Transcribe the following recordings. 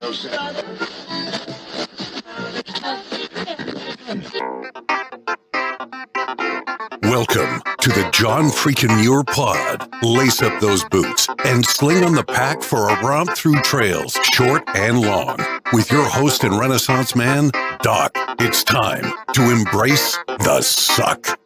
Welcome to the John Freakin Muir Pod. Lace up those boots and sling on the pack for a romp through trails, short and long. With your host and Renaissance man, Doc. It's time to embrace the suck.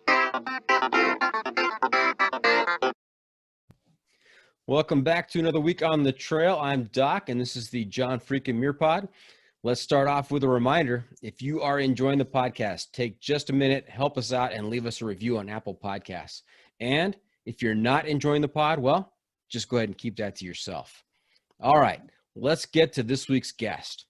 Welcome back to another week on the trail. I'm Doc, and this is the John Freakin Muir Pod. Let's start off with a reminder. If you are enjoying the podcast, take just a minute, help us out, and leave us a review on Apple Podcasts. And if you're not enjoying the pod, well, just go ahead and keep that to yourself. All right, let's get to this week's guest.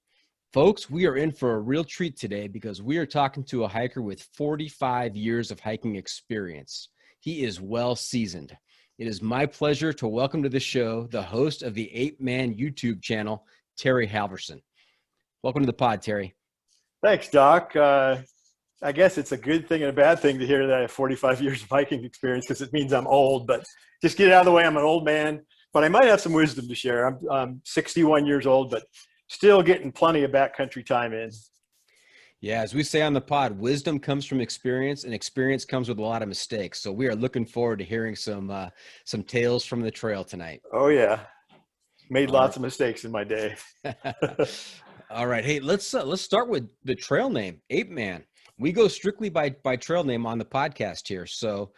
Folks, we are in for a real treat today because we are talking to a hiker with 45 years of hiking experience. He is well seasoned. It is my pleasure to welcome to the show the host of the Ape Man YouTube channel, Terry Halverson. Welcome to the pod, Terry. Thanks, Doc. I guess it's a good thing and a bad thing to hear that I have 45 years of hiking experience because it means I'm old, but just get it out of the way. I'm an old man, but I might have some wisdom to share. I'm 61 years old, but still getting plenty of backcountry time in. Yeah, as we say on the pod, wisdom comes from experience, and experience comes with a lot of mistakes. So we are looking forward to hearing some tales from the trail tonight. Oh, yeah. Made lots of mistakes in my day. All right. Hey, let's start with the trail name, Ape Man. We go strictly by trail name on the podcast here. So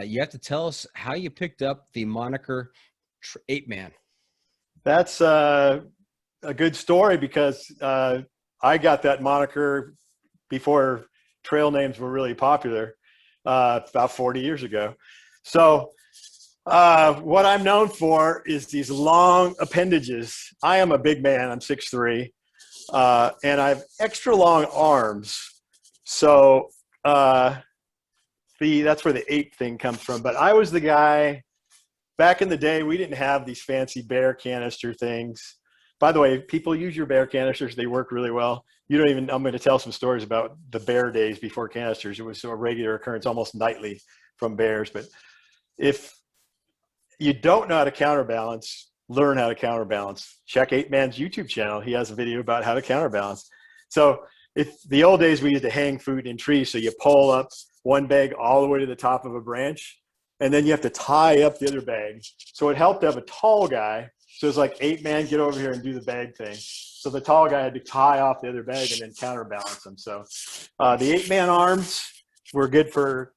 you have to tell us how you picked up the moniker Ape Man. That's a good story because I got that moniker before trail names were really popular about 40 years ago. So what I'm known for is these long appendages. I am a big man. I'm 6'3". And I have extra long arms. So that's where the ape thing comes from. But I was the guy back in the day. We didn't have these fancy bear canister things. By the way, people use your bear canisters. They work really well. I'm going to tell some stories about the bear days before canisters. It was a regular occurrence almost nightly from bears. But if you don't know how to counterbalance, learn how to counterbalance. Check Ape Man's YouTube channel. He has a video about how to counterbalance. So the old days, we used to hang food in trees. So you pull up one bag all the way to the top of a branch, and then you have to tie up the other bag. So it helped to have a tall guy. So it's like, Ape Man, get over here and do the bag thing. So the tall guy had to tie off the other bag and then counterbalance them. So the Ape Man arms were good for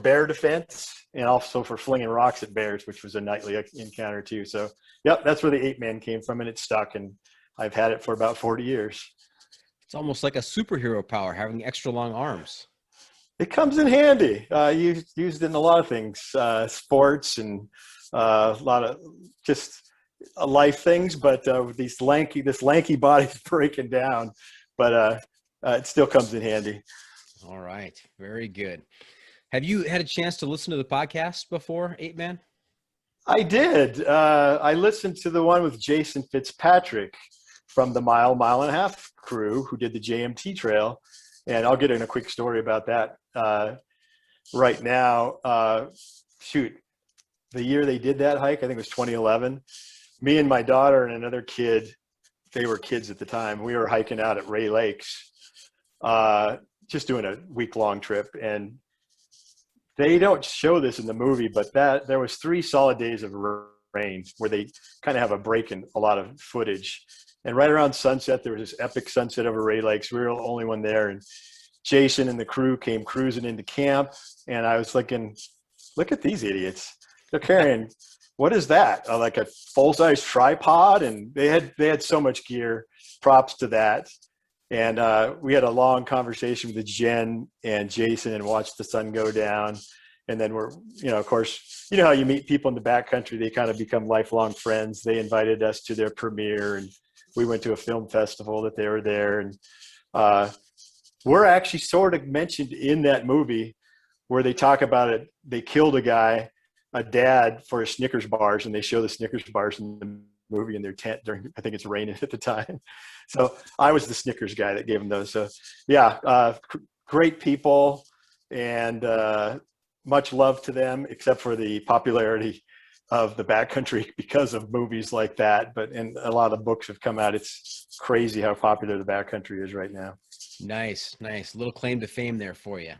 bear defense and also for flinging rocks at bears, which was a nightly encounter too. So, yep, that's where the Ape Man came from, and it stuck, and I've had it for about 40 years. It's almost like a superhero power, having extra long arms. It comes in handy. Used in a lot of things, sports and a lot of just life things, but this lanky body's breaking down, but it still comes in handy. All right. Very good. Have you had a chance to listen to the podcast before, Ape Man? I did. I listened to the one with Jason Fitzpatrick from the mile and a half crew who did the JMT trail. And I'll get in a quick story about that right now. The year they did that hike, I think it was 2011. Me and my daughter and another kid, they were kids at the time, we were hiking out at Ray Lakes, just doing a week-long trip. And they don't show this in the movie, but there was 3 solid days of rain where they kind of have a break in a lot of footage. And right around sunset, there was this epic sunset over Ray Lakes. We were the only one there. And Jason and the crew came cruising into camp. And I was thinking, look at these idiots. They're carrying, what is that? Like a full-size tripod? And they had so much gear. Props to that. And we had a long conversation with Jen and Jason and watched the sun go down. And then of course, you know how you meet people in the backcountry, they kind of become lifelong friends. They invited us to their premiere, and we went to a film festival that they were there. And we're actually sort of mentioned in that movie where they talk about it. They killed a dad for his Snickers bars, and they show the Snickers bars in the movie in their tent during, I think it's raining at the time. So I was the Snickers guy that gave them those. So yeah, great people, and much love to them, except for the popularity of the backcountry because of movies like that. And a lot of books have come out. It's crazy how popular the backcountry is right now. Nice. Little claim to fame there for you.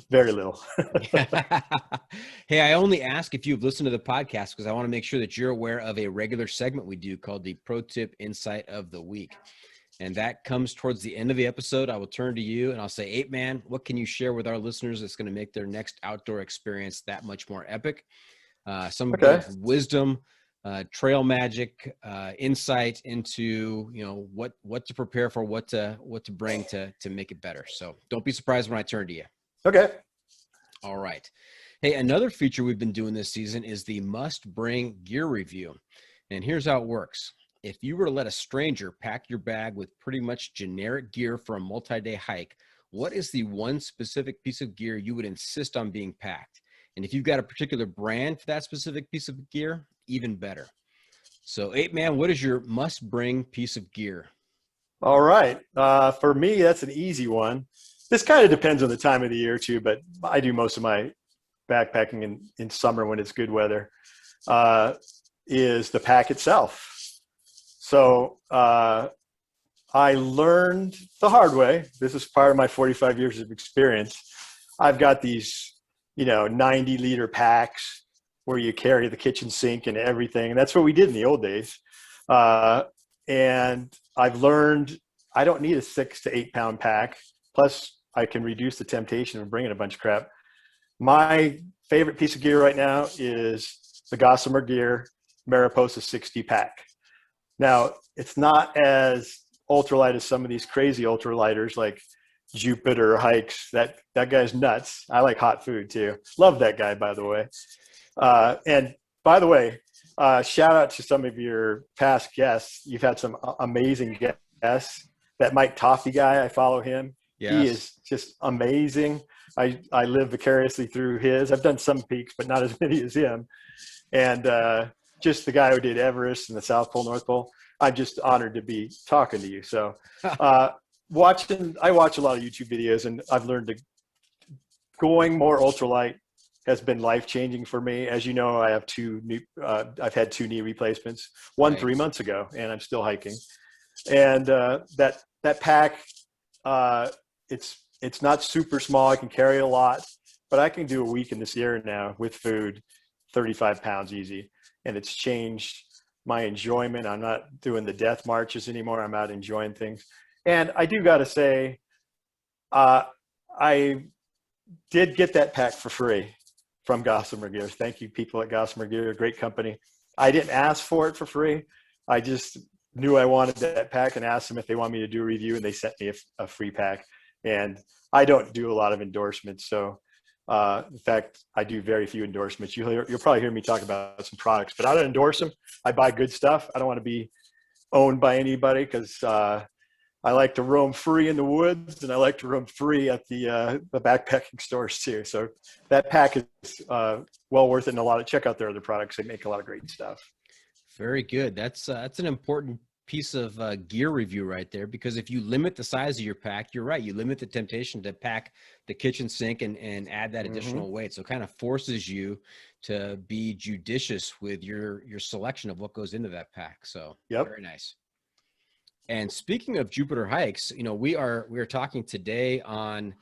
Very little. Hey, I only ask if you've listened to the podcast because I want to make sure that you're aware of a regular segment we do called the Pro Tip Insight of the Week. And that comes towards the end of the episode. I will turn to you and I'll say, Ape Man, what can you share with our listeners that's going to make their next outdoor experience that much more epic? Some wisdom, trail magic, insight into, what to prepare for, what to bring to make it better. So don't be surprised when I turn to you. Okay. All right. Hey, another feature we've been doing this season is the must bring gear review. And here's how it works. If you were to let a stranger pack your bag with pretty much generic gear for a multi-day hike, what is the one specific piece of gear you would insist on being packed? And if you've got a particular brand for that specific piece of gear, even better. So, Ape Man, what is your must bring piece of gear? All right. For me, that's an easy one. This kind of depends on the time of the year too, but I do most of my backpacking in summer when it's good weather, is the pack itself. So I learned the hard way. This is part of my 45 years of experience. I've got these, 90-liter packs where you carry the kitchen sink and everything. And that's what we did in the old days. And I've learned I don't need a 6 to 8 pound pack. Plus, I can reduce the temptation of bringing a bunch of crap. My favorite piece of gear right now is the Gossamer Gear Mariposa 60 pack. Now, it's not as ultralight as some of these crazy ultralighters like Jupiter Hikes. That guy's nuts. I like hot food too. Love that guy, by the way. And by the way, shout out to some of your past guests. You've had some amazing guests. That Mike Toffee guy, I follow him. Yes. He is just amazing. I live vicariously through his. I've done some peaks, but not as many as him. And just the guy who did Everest and the South Pole, North Pole. I'm just honored to be talking to you. So I watch a lot of YouTube videos, and I've learned going more ultralight has been life-changing for me. As you know, I have I've had 2 knee replacements, one 3 months ago, and I'm still hiking. And that pack, it's not super small. I can carry a lot, but I can do a week in the Sierra now with food, 35 pounds easy. And it's changed my enjoyment. I'm not doing the death marches anymore. I'm out enjoying things. And I do got to say, I did get that pack for free from Gossamer Gear. Thank you, people at Gossamer Gear, a great company. I didn't ask for it for free. I just knew I wanted that pack and asked them if they want me to do a review, and they sent me a free pack. And I don't do a lot of endorsements. So in fact, I do very few endorsements. You'll probably hear me talk about some products, but I don't endorse them. I buy good stuff. I don't want to be owned by anybody because I like to roam free in the woods, and I like to roam free at the backpacking stores too. So that pack is well worth it. And check out their other products. They make a lot of great stuff. Very good. That's an important piece of gear review right there, because if you limit the size of your pack, you're right. You limit the temptation to pack the kitchen sink and add that additional weight. So it kind of forces you to be judicious with your selection of what goes into that pack. So very nice. And speaking of Jupiter Hikes, we are talking today on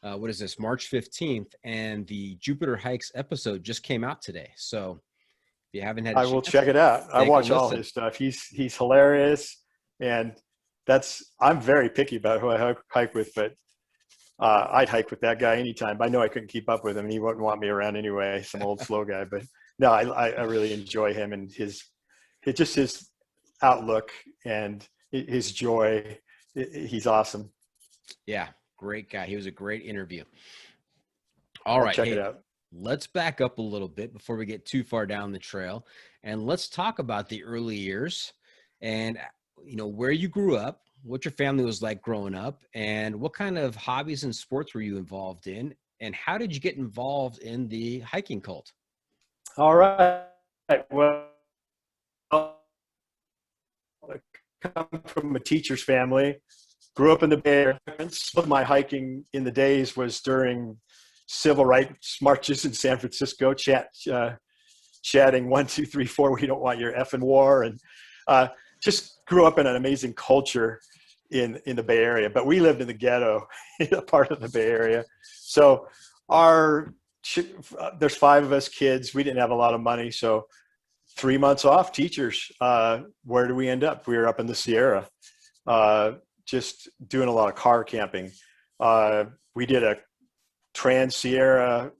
what is this, March 15th, and the Jupiter Hikes episode just came out today. So if you haven't had I will check it out. I watch all his stuff. He's hilarious. And I'm very picky about who I hike with, but I'd hike with that guy anytime. I know I couldn't keep up with him, and he wouldn't want me around anyway, some old slow guy. But no, I really enjoy him and his outlook and his joy. He's awesome. Yeah, great guy. He was a great interview. All right. Check it out. Let's back up a little bit before we get too far down the trail, and let's talk about the early years and, where you grew up, what your family was like growing up, and what kind of hobbies and sports were you involved in, and how did you get involved in the hiking cult? All right. Well, I come from a teacher's family, grew up in the Bay Area. Some of my hiking in the days was during civil rights marches in San Francisco, chatting 1, 2, 3, 4. We don't want your effing war, and just grew up in an amazing culture in the Bay Area. But we lived in the ghetto, in a part of the Bay Area. So there's 5 of us kids. We didn't have a lot of money, so 3 months off, teachers. Where do we end up? We were up in the Sierra, just doing a lot of car camping. We did a Trans-Sierra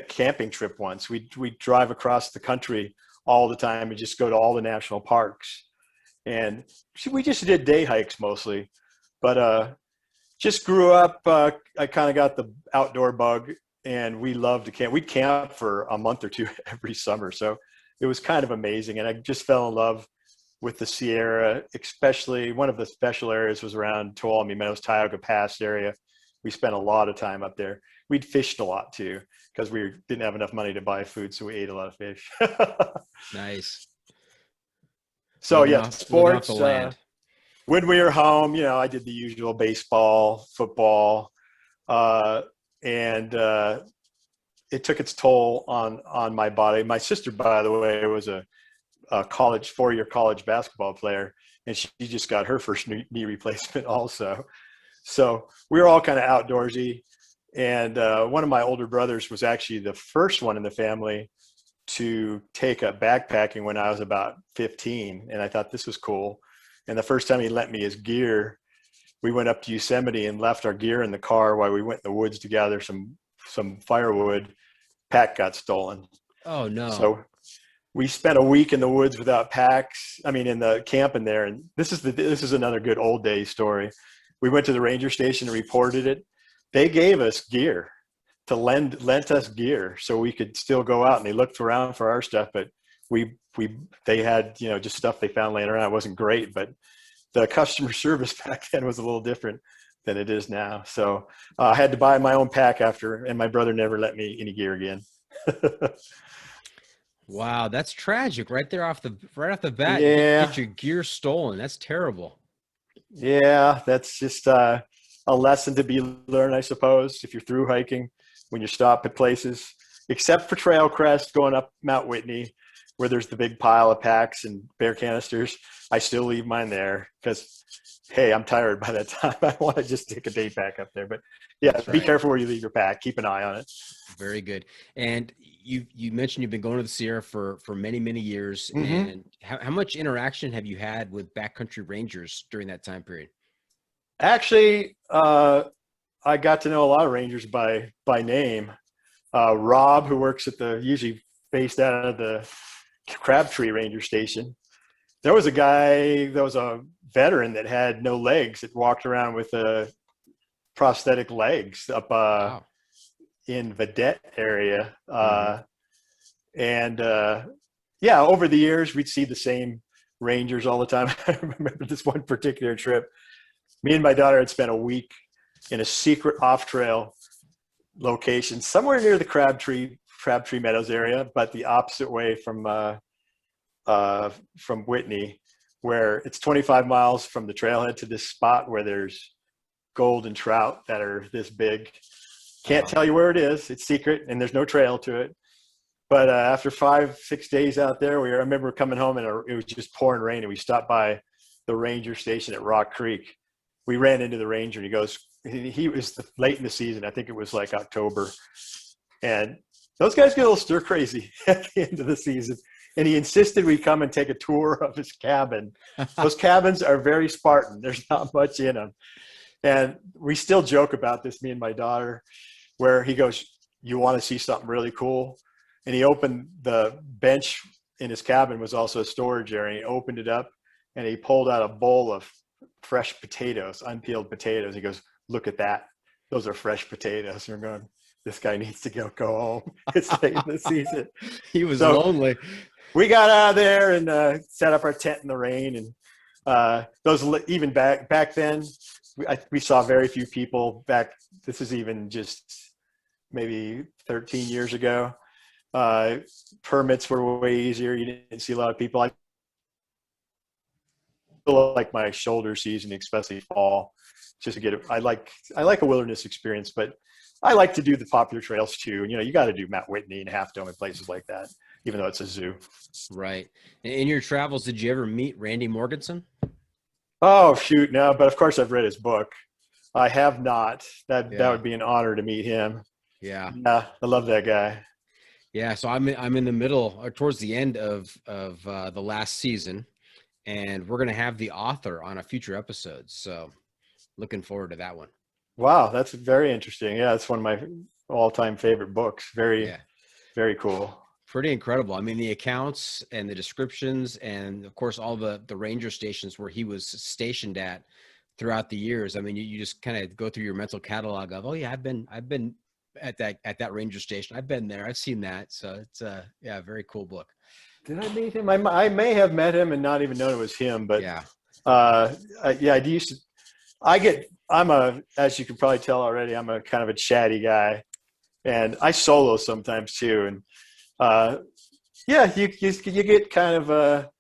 camping trip once. We drive across the country all the time and just go to all the national parks. And we just did day hikes mostly, but just grew up. I kind of got the outdoor bug, and we loved to camp. We'd camp for a month or 2 every summer. So it was kind of amazing. And I just fell in love with the Sierra, especially one of the special areas was around Tuolumne Meadows, Tioga Pass area. We spent a lot of time up there. We'd fished a lot too, because we didn't have enough money to buy food. So we ate a lot of fish. Nice. So yeah, sports, when we were home, I did the usual baseball, football, and it took its toll on my body. My sister, by the way, was a 4-year college basketball player, and she just got her first knee replacement also. So we were all kind of outdoorsy. And one of my older brothers was actually the first one in the family to take up backpacking when I was about 15. And I thought this was cool. And the first time he lent me his gear, we went up to Yosemite and left our gear in the car while we went in the woods to gather some firewood. Pack got stolen. Oh no. So we spent a week in the woods without packs. I mean, in the camp in there. And this is another good old day story. We went to the ranger station and reported it. They gave us gear to lent us gear so we could still go out, and they looked around for our stuff, but they had, just stuff they found laying around. It wasn't great, but the customer service back then was a little different than it is now. So I had to buy my own pack after, and my brother never let me any gear again. Wow. That's tragic right off the bat. Yeah. Get your gear stolen. That's terrible. Yeah. That's just a lesson to be learned, I suppose, if you're through hiking, when you stop at places, except for Trail Crest going up Mount Whitney, where there's the big pile of packs and bear canisters. I still leave mine there because, hey, I'm tired by that time. I want to just take a day pack up there. But yeah, be careful where you leave your pack. Keep an eye on it. Very good. And you mentioned you've been going to the Sierra for many, many years. Mm-hmm. And how much interaction have you had with backcountry rangers during that time period? Actually, I got to know a lot of rangers by name. Rob, who works usually based out of the Crabtree Ranger Station. There was a guy that was a veteran that had no legs that walked around with prosthetic legs up Wow. in Vedette area. Mm-hmm. And over the years, we'd see the same rangers all the time. I remember this one particular trip. Me and my daughter had spent a week in a secret off-trail location somewhere near the Crabtree Meadows area, but the opposite way from Whitney, where it's 25 miles from the trailhead to this spot where there's golden trout that are this big. Can't tell you where it is. It's secret, and there's no trail to it. But after 5-6 days out there, I remember coming home, and it was just pouring rain, and we stopped by the ranger station at Rock Creek. We ran into the ranger, and he goes, he was late in the season. I think it was like October. And those guys get a little stir crazy at the end of the season. And he insisted we come and take a tour of his cabin. Those cabins are very Spartan. There's not much in them. And we still joke about this, me and my daughter, where he goes, you want to see something really cool? And he opened the bench in his cabin, was also a storage area. He opened it up, and he pulled out a bowl of fresh potatoes, unpeeled potatoes. He goes, look at that. Those are fresh potatoes. And we're going, this guy needs to go home. It's late in the season. He was lonely. We got out of there and set up our tent in the rain. And even back then, we saw very few people back. This is even just maybe 13 years ago. Permits were way easier. You didn't see a lot of people. I feel like my shoulder season, especially fall, just to get it. I like a wilderness experience, but I like to do the popular trails too. And, you got to do Mount Whitney and Half Dome and places like that. even though it's a zoo. Right. In your travels, did you ever meet Randy Morganson? Oh, shoot, no, but of course I've read his book. I have not. That Yeah. would be an honor to meet him. Yeah. Yeah, I love that guy. Yeah. So I'm in the middle or towards the end of the last season, and we're gonna have the author on a future episode. So looking forward to that one. Wow, that's very interesting. Yeah, it's one of my all-time favorite books. Very, Yeah. very cool. Pretty incredible. I mean, the accounts and the descriptions, and of course, all the ranger stations where he was stationed at throughout the years. I mean, you just kind of go through your mental catalog of, oh yeah, I've been at that ranger station. I've been there. I've seen that. So it's yeah, very cool book. Did I meet him? I may have met him and not even known it was him. But Yeah. yeah, as you can probably tell already, I'm a kind of a chatty guy, and I solo sometimes too. And yeah, you get kind of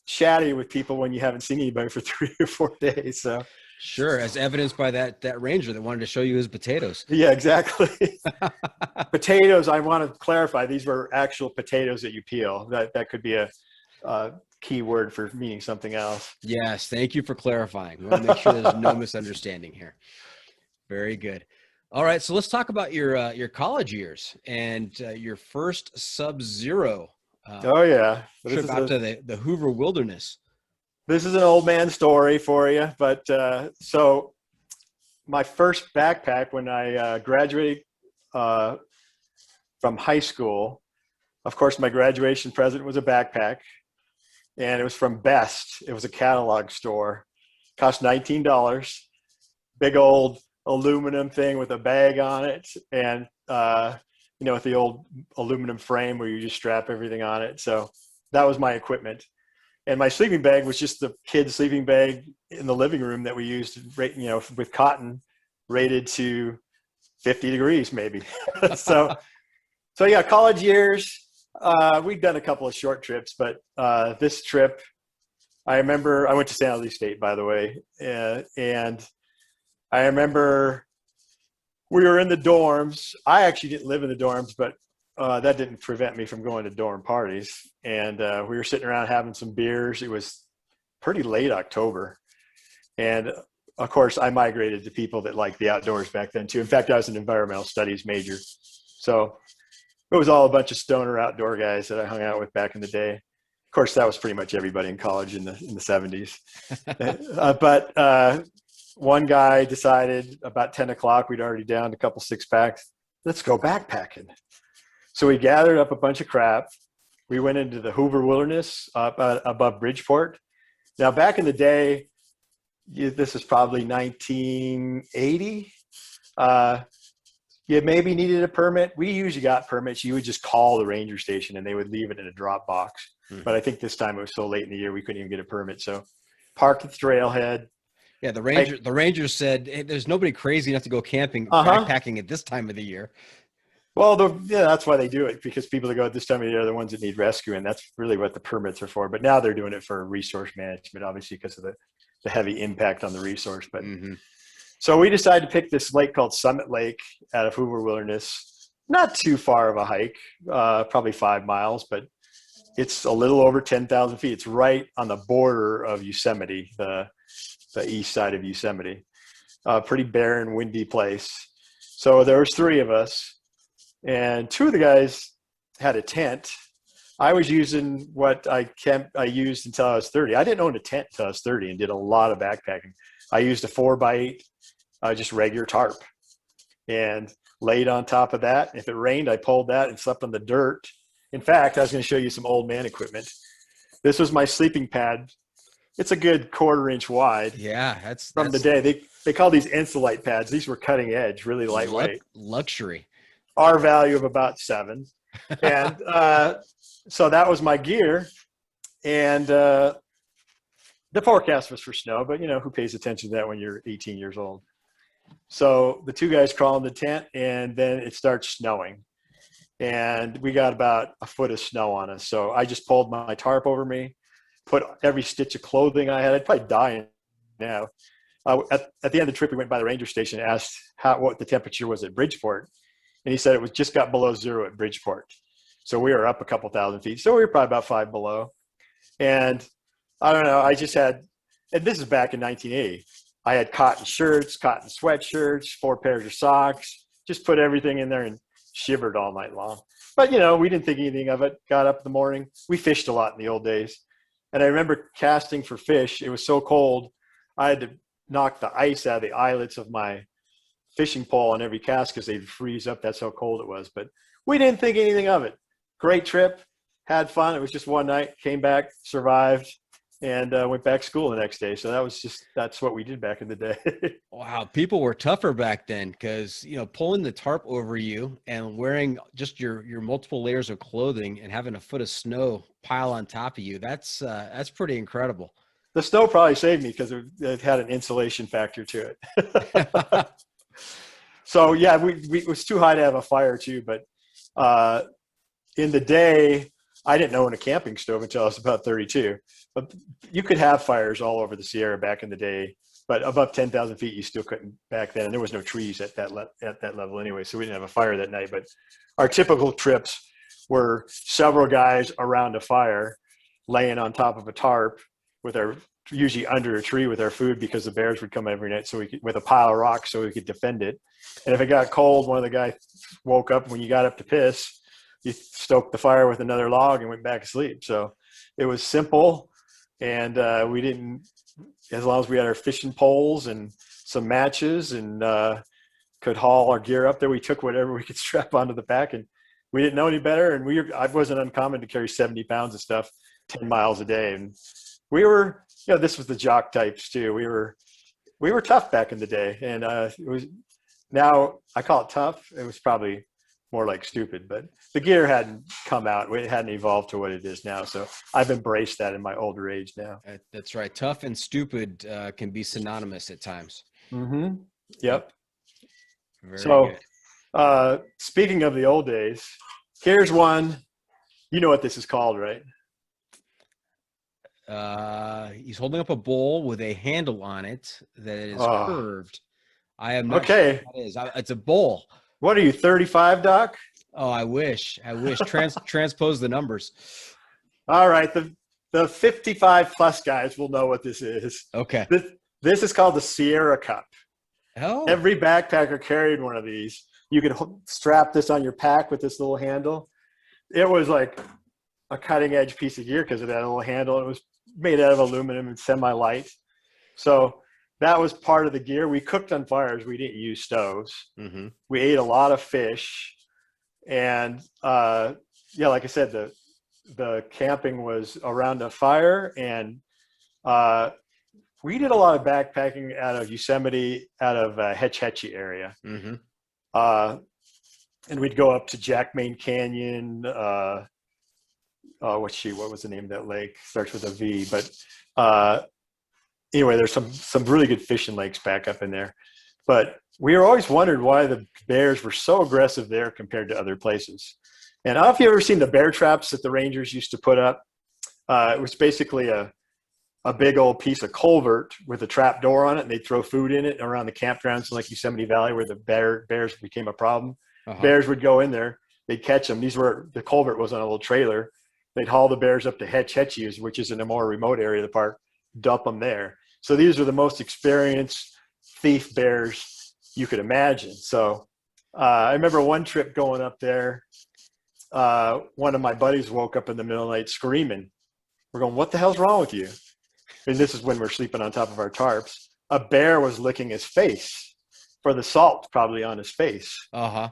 chatty with people when you haven't seen anybody for 3 or 4 days. So Sure, as evidenced by that ranger that wanted to show you his potatoes. yeah, exactly. Potatoes. I want to clarify; these were actual potatoes that you peel. That could be a key word for meaning something else. Yes, thank you for clarifying. We want to make sure there's no misunderstanding here. Very good. All right, so let's talk about your college years and your first Sub-Zero Oh yeah, trip out to the Hoover Wilderness. This is an old man story for you, but so my first backpack when I graduated from high school, of course, my graduation present was a backpack, and it was from Best. It was a catalog store. Cost $19. Big old aluminum thing with a bag on it, and with the old aluminum frame where you just strap everything on it. So that was my equipment. And my sleeping bag was just the kid's sleeping bag in the living room that we used, with cotton, rated to 50 degrees maybe. so yeah, college years, we'd done a couple of short trips, but this trip, I remember I went to San Jose State, by the way, and I remember we were in the dorms. I actually didn't live in the dorms, but that didn't prevent me from going to dorm parties. And we were sitting around having some beers. It was pretty late October. And of course, I migrated to people that liked the outdoors back then too. In fact, I was an environmental studies major. So it was all a bunch of stoner outdoor guys that I hung out with back in the day. Of course, that was pretty much everybody in college in the 70s. But one guy decided about 10 o'clock, we'd already downed a couple 6-packs. Let's go backpacking. So we gathered up a bunch of crap. We went into the Hoover Wilderness above Bridgeport. Now, back in the day, this is probably 1980. You maybe needed a permit. We usually got permits. You would just call the ranger station and they would leave it in a drop box. Mm-hmm. But I think this time it was so late in the year we couldn't even get a permit. So parked at the trailhead. Yeah, the ranger said, hey, there's nobody crazy enough to go camping, backpacking at this time of the year. Well, that's why they do it, because people that go at this time of the year are the ones that need rescue, and that's really what the permits are for. But now they're doing it for resource management, obviously, because of the heavy impact on the resource. But So we decided to pick this lake called Summit Lake out of Hoover Wilderness. Not too far of a hike, probably 5 miles, but it's a little over 10,000 feet. It's right on the border of Yosemite, the east side of Yosemite. Pretty barren, windy place. So there was 3 of us. And 2 of the guys had a tent. I was using what I used until I was 30. I didn't own a tent until I was 30 and did a lot of backpacking. I used a 4x8, just regular tarp, and laid on top of that. If it rained, I pulled that and slept on the dirt. In fact, I was going to show you some old man equipment. This was my sleeping pad. It's a good 1/4 inch wide. Yeah, that's the day. They call these Insulite pads. These were cutting edge, really lightweight. Luxury. Our value of about 7. And so that was my gear. And the forecast was for snow, but who pays attention to that when you're 18 years old? So the 2 guys crawl in the tent, and then it starts snowing. And we got about a foot of snow on us. So I just pulled my tarp over me, put every stitch of clothing I had. I'd probably die now. At the end of the trip, we went by the ranger station and asked what the temperature was at Bridgeport. And he said it was just got below 0 at Bridgeport. So we were up a couple thousand feet. So we were probably about 5 below. And I don't know, I just had, and this is back in 1980. I had cotton shirts, cotton sweatshirts, 4 pairs of socks, just put everything in there and shivered all night long. But, we didn't think anything of it. Got up in the morning. We fished a lot in the old days. And I remember casting for fish. It was so cold, I had to knock the ice out of the eyelets of my fishing pole on every cast because they'd freeze up. That's how cold it was. But we didn't think anything of it. Great trip. Had fun. It was just one night. Came back, survived, and went back to school the next day. So that's what we did back in the day. Wow, people were tougher back then because, pulling the tarp over you and wearing just your multiple layers of clothing and having a foot of snow pile on top of you, that's pretty incredible. The snow probably saved me because it had an insulation factor to it. So yeah, it was too high to have a fire too, but in the day, I didn't own a camping stove until I was about 32. But you could have fires all over the Sierra back in the day, but above 10,000 feet, you still couldn't back then. And there was no trees at that level anyway, so we didn't have a fire that night. But our typical trips were several guys around a fire, laying on top of a tarp usually under a tree with our food because the bears would come every night with a pile of rocks so we could defend it. And if it got cold, one of the guys woke up when you got up to piss, you stoked the fire with another log and went back to sleep. So it was simple. And we didn't, as long as we had our fishing poles and some matches and could haul our gear up there, we took whatever we could strap onto the back, and we didn't know any better. And I wasn't uncommon to carry 70 pounds of stuff 10 miles a day. And we were, this was the jock types too. We were tough back in the day, and now I call it tough. It was probably more like stupid, but the gear hadn't come out. It hadn't evolved to what it is now. So I've embraced that in my older age now. That's right. Tough and stupid can be synonymous at times. Mm-hmm. Yep. Very good. Speaking of the old days, here's one. You know what this is called, right? He's holding up a bowl with a handle on it that is curved. I am not okay. Sure what it is. It's a bowl. What are you, 35, Doc? Oh, I wish. Transpose the numbers. All right. The 55 plus guys will know what this is. Okay. This is called the Sierra Cup. Oh. Every backpacker carried one of these. You could strap this on your pack with this little handle. It was like a cutting edge piece of gear because it had a little handle. It was made out of aluminum and semi-light. So that was part of the gear. We cooked on fires. We didn't use stoves. Mm-hmm. We ate a lot of fish. And like I said, the camping was around a fire. And we did a lot of backpacking out of Yosemite, out of Hetch Hetchy area. Mm-hmm. And we'd go up to Jackmane Canyon. What was the name of that lake? Starts with a V. But anyway, there's some really good fishing lakes back up in there. But we were always wondered why the bears were so aggressive there compared to other places. And I don't know if you've ever seen the bear traps that the rangers used to put up. It was basically a big old piece of culvert with a trap door on it, and they'd throw food in it around the campgrounds in like Yosemite Valley where the bears became a problem. Uh-huh. Bears would go in there, they'd catch them. The culvert was on a little trailer. They'd haul the bears up to Hetch Hetchy, which is in a more remote area of the park, dump them there. So these are the most experienced thief bears you could imagine. So I remember one trip going up there. One of my buddies woke up in the middle of the night screaming. We're going, what the hell's wrong with you? And this is when we're sleeping on top of our tarps. A bear was licking his face for the salt probably on his face. Uh-huh.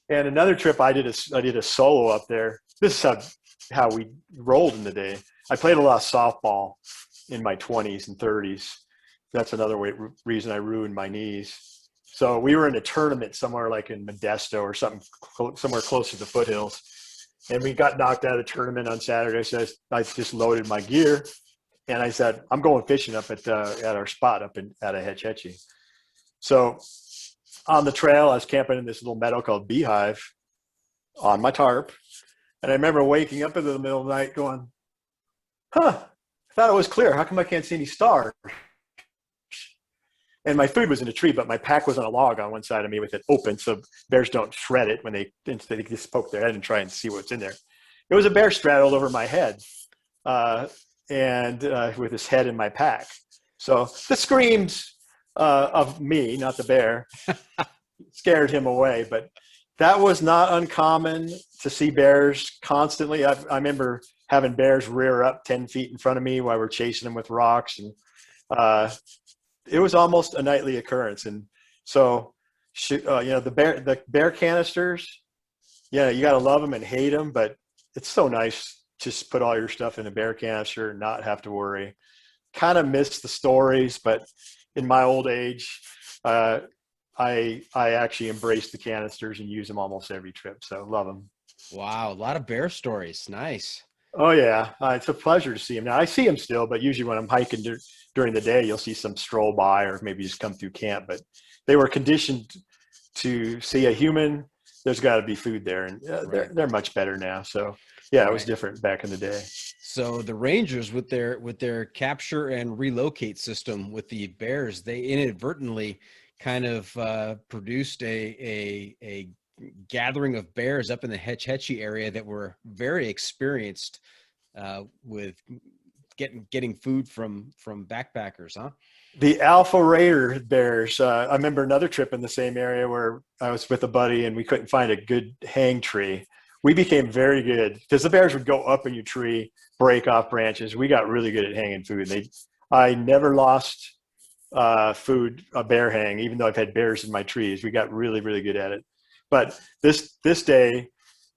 And another trip I did a solo up there. This is how we rolled in the day. I played a lot of softball in my 20s and 30s. That's another reason I ruined my knees. So we were in a tournament somewhere like in Modesto or something, somewhere close to the foothills. And we got knocked out of the tournament on Saturday. So I just loaded my gear. And I said, I'm going fishing up at our spot up at a Hetch Hetchy. So on the trail, I was camping in this little meadow called Beehive on my tarp. And I remember waking up in the middle of the night going, I thought it was clear. How come I can't see any stars? And my food was in a tree, but my pack was on a log on one side of me with it open. So bears don't shred it when they just poke their head and try and see what's in there. it was a bear straddled over my head, and with his head in my pack. So the screams of me, not the bear, scared him away. But that was not uncommon to see bears constantly. I remember having bears rear up 10 feet in front of me while we're chasing them with rocks. And it was almost a nightly occurrence. And so, the bear canisters, yeah, you got to love them and hate them, but it's so nice to just put all your stuff in a bear canister and not have to worry. Kind of miss the stories, but in my old age, I actually embrace the canisters and use them almost every trip. So love them. Wow, a lot of bear stories. Nice. Oh yeah, it's a pleasure to see them. Now I see them still, but usually when I'm hiking during the day, you'll see some stroll by or maybe just come through camp. But they were conditioned to see a human. There's got to be food there, and Right. they're much better now. So yeah, it was Right. different back in the day. So the Rangers with their capture and relocate system with the bears, they inadvertently kind of produced a gathering of bears up in the Hetch Hetchy area that were very experienced with getting food from backpackers, huh? The Alpha Raider bears. I remember another trip in the same area where I was with a buddy and we couldn't find a good hang tree. We became very good because the bears would go up in your tree, break off branches. We got really good at hanging food. I never lost food, a bear hang, even though I've had bears in my trees. We got really, really good at it. But this day,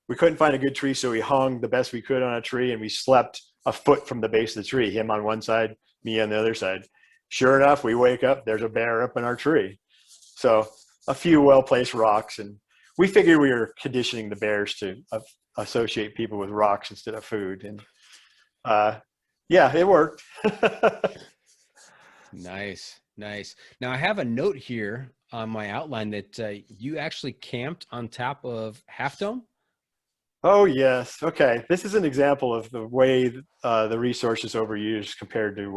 we couldn't find a good tree, so we hung the best we could on a tree, and we slept a foot from the base of the tree, him on one side, me on the other side. Sure enough, we wake up, there's a bear up in our tree. So a few well-placed rocks, and we figured we were conditioning the bears to associate people with rocks instead of food. And yeah, it worked. Nice. Now I have a note here on my outline that you actually camped on top of Half Dome. Oh, yes. Okay. This is an example of the way the resource is overused compared to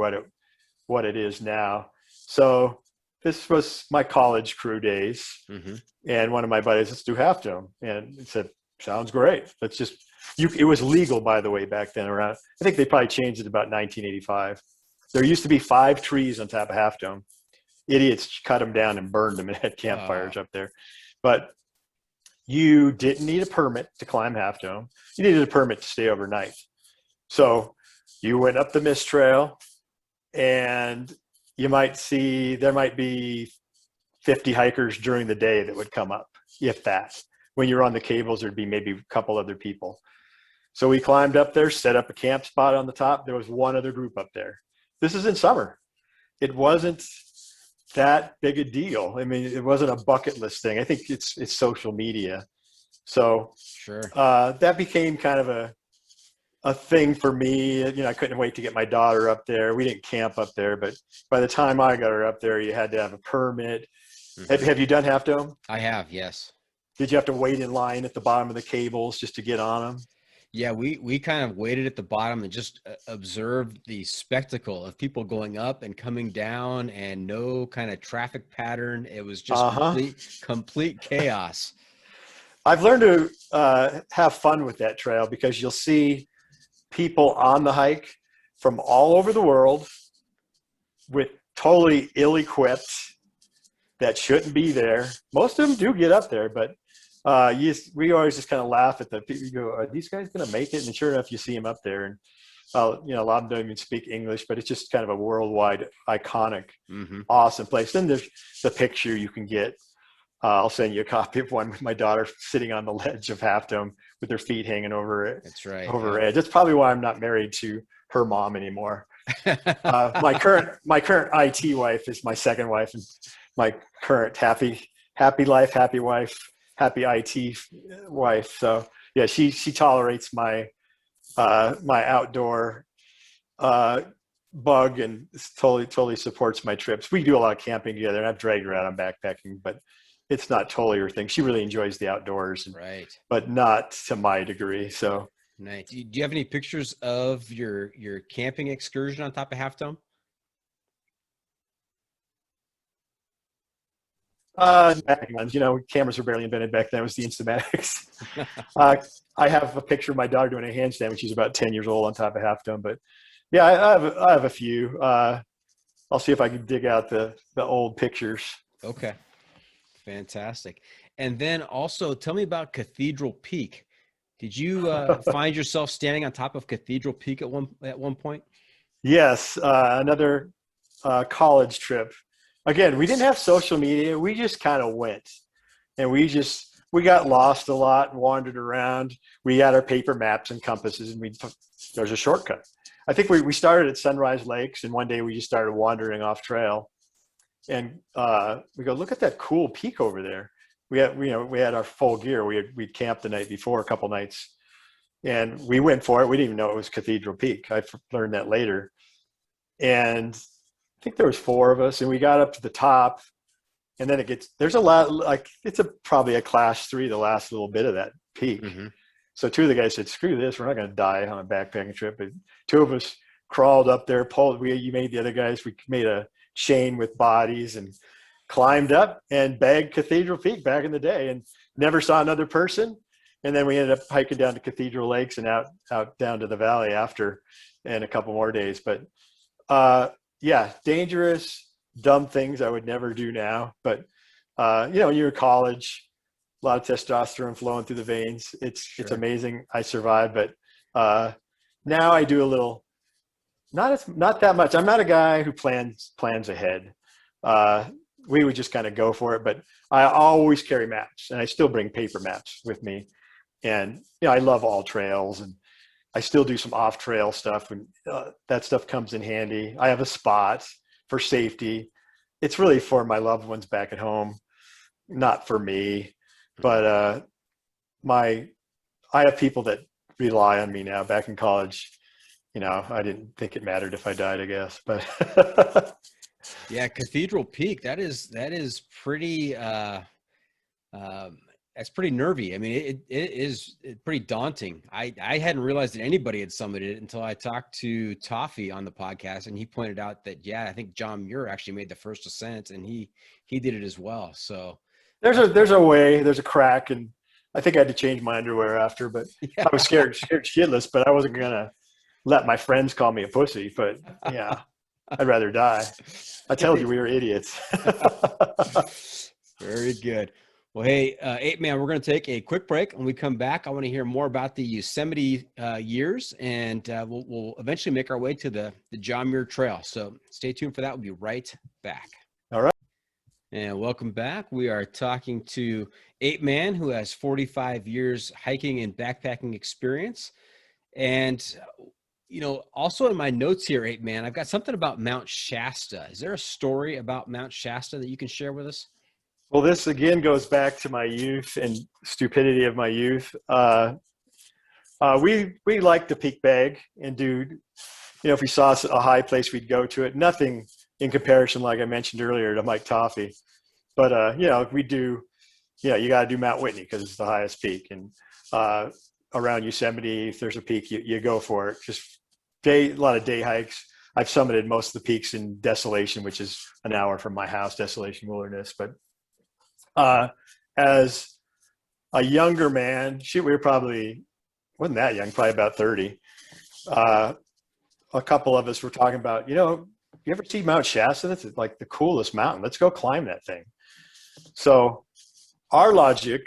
what it is now. So this was my college crew days. Mm-hmm. And one of my buddies, let's do Half Dome. And he said, sounds great. Let's just, it was legal, by the way, back then around, I think they probably changed it about 1985. There used to be 5 trees on top of Half Dome. Idiots cut them down and burned them and had campfires up there. But you didn't need a permit to climb Half Dome. You needed a permit to stay overnight. So you went up the Mist Trail, and there might be 50 hikers during the day that would come up, if that. When you're on the cables, there'd be maybe a couple other people. So we climbed up there, set up a camp spot on the top. There was one other group up there. This is in summer. It wasn't that big a deal. I mean, it wasn't a bucket list thing. I think it's social media. So sure, that became kind of a thing for me. I couldn't wait to get my daughter up there. We didn't camp up there, but by the time I got her up there, you had to have a permit. Mm-hmm. Have you done Half Dome? I have, yes. Did you have to wait in line at the bottom of the cables just to get on them? Yeah, we kind of waited at the bottom and just observed the spectacle of people going up and coming down and no kind of traffic pattern. It was just complete chaos. I've learned to have fun with that trail because you'll see people on the hike from all over the world with totally ill-equipped that shouldn't be there. Most of them do get up there, but we always just kind of laugh at the people. You go, are these guys going to make it? And sure enough, you see them up there. And a lot of them don't even speak English, but it's just kind of a worldwide iconic, awesome place. Then there's the picture you can get. I'll send you a copy of one with my daughter sitting on the ledge of Half Dome with her feet hanging over it. That's right. Over her edge. That's probably why I'm not married to her mom anymore. My current IT wife is my second wife, and my current happy life, happy wife, happy IT wife. So yeah, she tolerates my outdoor bug and totally supports my trips. We do a lot of camping together, and I've dragged her out on backpacking, but it's not totally her thing. She really enjoys the outdoors, right? But not to my degree. So nice. Do you have any pictures of your camping excursion on top of Half Dome? Back ones, cameras were barely invented back then. It was the Instamatics. I have a picture of my daughter doing a handstand when she's about 10 years old on top of Half Dome. But yeah, I have a few. I'll see if I can dig out the old pictures. Okay. Fantastic. And then also tell me about Cathedral Peak. Did you find yourself standing on top of Cathedral Peak at one point? Yes, another college trip. Again, we didn't have social media. We just kind of went, and we got lost a lot and wandered around. We had our paper maps and compasses, and there's a shortcut. I think we started at Sunrise Lakes, and one day we just started wandering off trail, and we go, look at that cool peak over there. We had our full gear. We'd camped the night before, a couple nights, and we went for it. We didn't even know it was Cathedral Peak. I learned that later, and I think there was 4 of us, and we got up to the top, and then there's a lot, like it's probably a class 3, the last little bit of that peak. Mm-hmm. So 2 of the guys said, screw this, we're not going to die on a backpacking trip. But 2 of us crawled up there, you made the other guys, we made a chain with bodies and climbed up and bagged Cathedral Peak back in the day, and never saw another person. And then we ended up hiking down to Cathedral Lakes and out down to the valley after, and a couple more days. But yeah, dangerous, dumb things I would never do now. But you're in college, a lot of testosterone flowing through the veins. It's amazing I survived. But now I do a little, not that much. I'm not a guy who plans ahead. We would just kind of go for it. But I always carry maps, and I still bring paper maps with me. And I love all trails, and I still do some off-trail stuff, and that stuff comes in handy. I have a spot for safety. It's really for my loved ones back at home, not for me. But I have people that rely on me now. Back in college, I didn't think it mattered if I died, I guess. But yeah, Cathedral Peak, that is pretty. That's pretty nervy. I mean, it is pretty daunting. I hadn't realized that anybody had summited it until I talked to Toffee on the podcast, and he pointed out that, I think John Muir actually made the first ascent, and he did it as well. So there's a way, there's a crack, and I think I had to change my underwear after, but I was scared shitless, but I wasn't going to let my friends call me a pussy. But yeah, I'd rather die. I told you we were idiots. Very good. Well, hey, Ape Man, we're going to take a quick break. When we come back, I want to hear more about the Yosemite years, and we'll eventually make our way to the John Muir Trail. So stay tuned for that. We'll be right back. All right. And welcome back. We are talking to Ape Man, who has 45 years hiking and backpacking experience. And, also in my notes here, Ape Man, I've got something about Mount Shasta. Is there a story about Mount Shasta that you can share with us? Well, this again goes back to my youth and stupidity of my youth. We like to peak bag and do, if we saw a high place, we'd go to it. Nothing in comparison, like I mentioned earlier, to Mike Toffee. But, we do, you got to do Mount Whitney because it's the highest peak. And around Yosemite, if there's a peak, you go for it. Just a lot of day hikes. I've summited most of the peaks in Desolation, which is an hour from my house, Desolation Wilderness. But as a younger man, we were wasn't that young, probably about 30. A couple of us were talking about, you ever see Mount Shasta? That's like the coolest mountain. Let's go climb that thing. So our logic,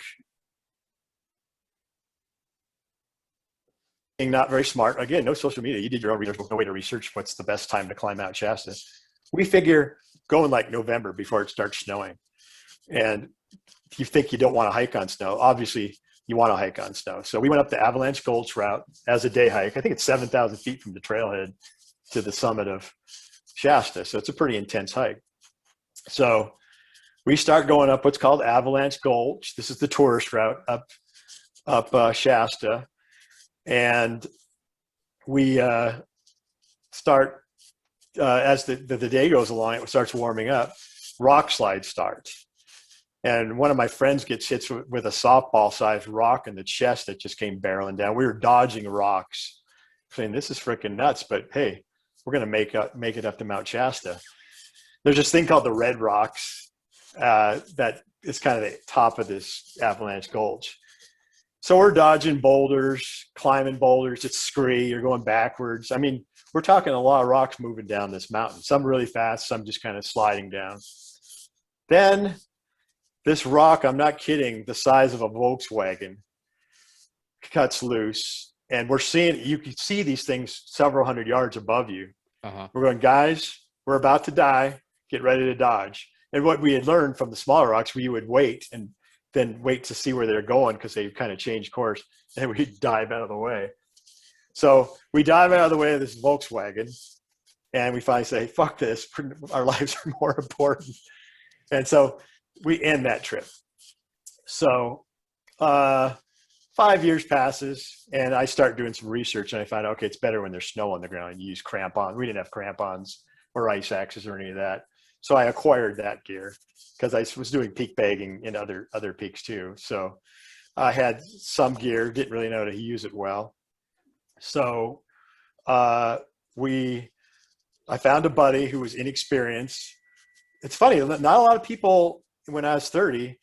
being not very smart, again, no social media. You did your own research, no way to research what's the best time to climb Mount Shasta. We figure go in like November before it starts snowing. And if you think you don't want to hike on snow, obviously you want to hike on snow. So we went up the Avalanche Gulch route as a day hike. I think it's 7,000 feet from the trailhead to the summit of Shasta. So it's a pretty intense hike. So we start going up what's called Avalanche Gulch. This is the tourist route up Shasta. And we start, as the day goes along, it starts warming up, rock slide starts. And one of my friends gets hit with a softball-sized rock in the chest that just came barreling down. We were dodging rocks, saying, this is freaking nuts, but hey, we're going to make it up to Mount Shasta. There's this thing called the Red Rocks. that is kind of the top of this avalanche gulch. So we're dodging boulders, climbing boulders. It's scree. You're going backwards. I mean, we're talking a lot of rocks moving down this mountain, some really fast, some just kind of sliding down. Then this rock, I'm not kidding, the size of a Volkswagen cuts loose. And we're seeing, you can see these things several hundred yards above you. We're going, guys, we're about to die. Get ready to dodge. And what we had learned from the smaller rocks, we would wait and then wait to see where they're going because they kind of changed course, and we'd dive out of the way. So we dive out of the way of this Volkswagen, and we finally say, fuck this, our lives are more important. And so we end that trip. So 5 years passes, and I start doing some research, and I find, okay, it's better when there's snow on the ground and you use crampons. We didn't have crampons or ice axes or any of that. So I acquired that gear because I was doing peak bagging in other peaks too. So I had some gear, didn't really know how to use it well. So I found a buddy who was inexperienced. It's funny, not a lot of people when I was 30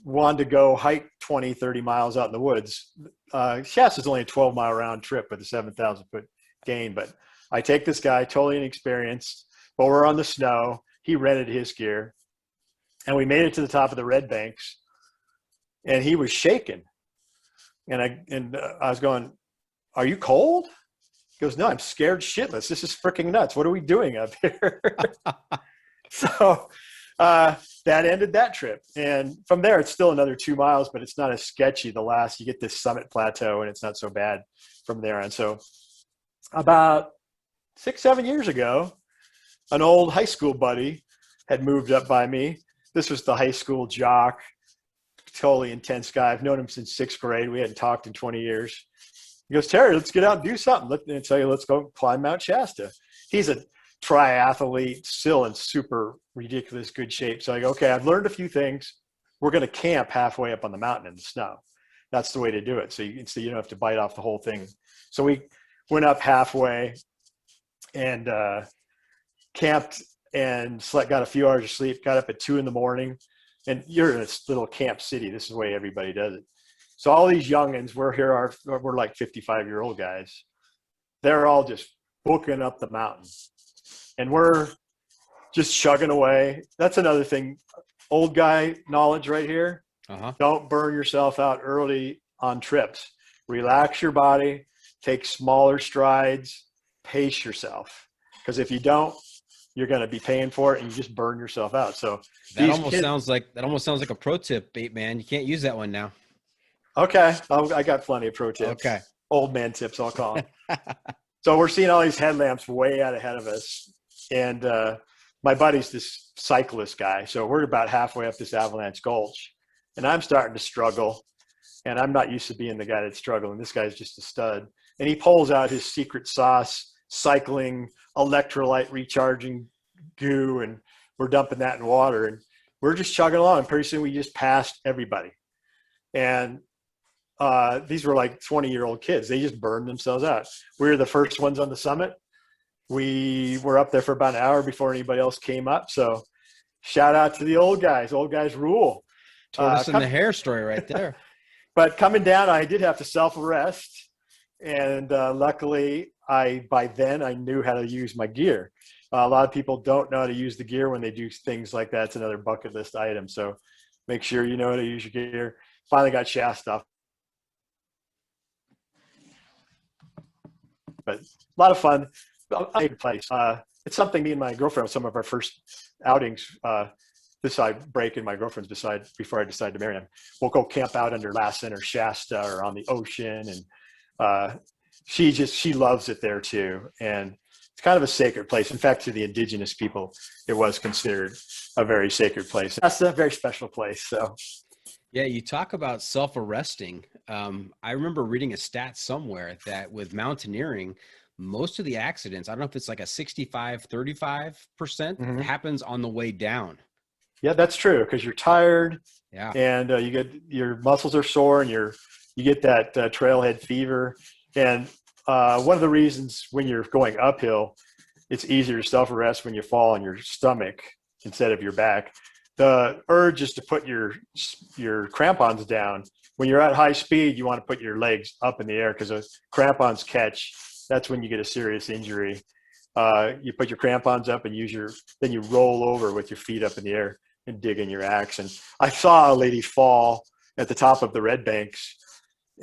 wanted to go hike 20, 30 miles out in the woods. Shasta is only a 12-mile round trip with a 7,000 foot gain, but I take this guy, totally inexperienced, but we're on the snow. He rented his gear, and we made it to the top of the red banks, and he was shaking. And I was going, are you cold? He goes, no, I'm scared shitless. This is freaking nuts. What are we doing up here? So that ended that trip. And from there, it's still another 2 miles, but it's not as sketchy. You get this summit plateau, and it's not so bad from there on. So about 6-7 years ago, an old high school buddy had moved up by me. This was the high school jock, totally intense guy. I've known him since 6th grade. We hadn't talked in 20 years. He goes, Terry, let's get out and do something. Let's go climb Mount Shasta. He's a triathlete, still in super ridiculous good shape. So I go, okay, I've learned a few things. We're going to camp halfway up on the mountain in the snow. That's the way to do it. So you don't have to bite off the whole thing. So we went up halfway and camped and slept, got a few hours of sleep, got up at 2 a.m. And you're in this little camp city. This is the way everybody does it. So all these youngins, we're like 55-year-old guys. They're all just booking up the mountain. And we're just chugging away. That's another thing. Old guy knowledge right here. Don't burn yourself out early on trips. Relax your body, take smaller strides, pace yourself. Because if you don't, you're going to be paying for it and you just burn yourself out. So that almost sounds like a pro tip, Ape Man. You can't use that one now. Okay. I got plenty of pro tips. Okay. Old man tips, I'll call them. So we're seeing all these headlamps way out ahead of us. And my buddy's this cyclist guy. So we're about halfway up this avalanche gulch. And I'm starting to struggle. And I'm not used to being the guy that's struggling. This guy's just a stud. And he pulls out his secret sauce, cycling, electrolyte recharging goo. And we're dumping that in water. And we're just chugging along. Pretty soon we just passed everybody. And these were like 20-year-old kids. They just burned themselves out. We were the first ones on the summit. We were up there for about an hour before anybody else came up. So shout out to the old guys. Old guys rule. Tortoise in the hair story right there. But coming down, I did have to self-arrest. And luckily, by then, I knew how to use my gear. A lot of people don't know how to use the gear when they do things like that. It's another bucket list item. So make sure you know how to use your gear. Finally got Shasta off. But a lot of fun. Place. It's something me and my girlfriend, some of our first outings, decide break, and my girlfriend's before I decide to marry him. We'll go camp out under Lassen or Shasta or on the ocean, and she loves it there too. And it's kind of a sacred place. In fact, to the indigenous people, it was considered a very sacred place. That's a very special place. So. Yeah, you talk about self-arresting. I remember reading a stat somewhere that with mountaineering, most of the accidents, I don't know if it's like a 65-35% happens on the way down. Yeah, that's true, because you're tired. Yeah. And you get your muscles are sore, and you get that trailhead fever. And one of the reasons when you're going uphill, it's easier to self-arrest when you fall on your stomach instead of your back. the urge is to put your crampons down. When you're at high speed, you want to put your legs up in the air because those crampons catch. That's when you get a serious injury. You put your crampons up and then you roll over with your feet up in the air and dig in your axe. And I saw a lady fall at the top of the Red Banks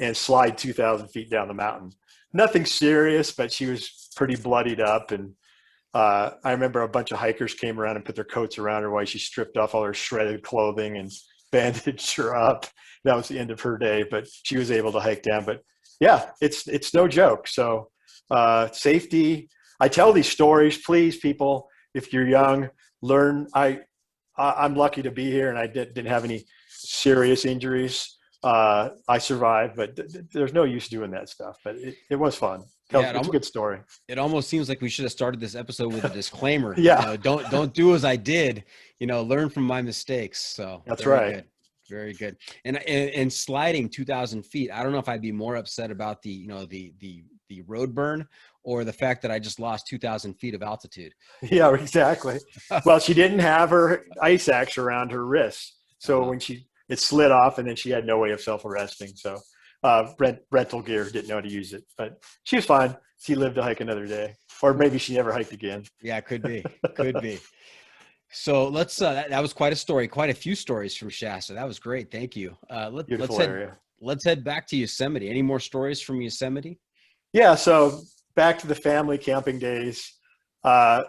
and slide 2,000 feet down the mountain. Nothing serious, but she was pretty bloodied up. And I remember a bunch of hikers came around and put their coats around her while she stripped off all her shredded clothing and bandaged her up. That was the end of her day, but she was able to hike down. But yeah, it's no joke. So safety. I tell these stories, please, people, if you're young, learn. I'm lucky to be here, and I didn't have any serious injuries. I survived, but there's no use doing that stuff. But it was fun. It's a good story. It almost seems like we should have started this episode with a disclaimer. Yeah. Don't do as I did. Learn from my mistakes. So that's right. Good. Very good. And sliding 2,000 feet. I don't know if I'd be more upset about the road burn or the fact that I just lost 2,000 feet of altitude. Yeah, exactly. Well, she didn't have her ice axe around her wrist. So when it slid off, and then she had no way of self-arresting. So rental gear, didn't know how to use it, but she was fine. She lived to hike another day, or maybe she never hiked again. Yeah, could be. So let's, that was quite a story, quite a few stories from Shasta. That was great. Thank you. Beautiful area. Let's head back to Yosemite. Any more stories from Yosemite? Yeah. So back to the family camping days. Dad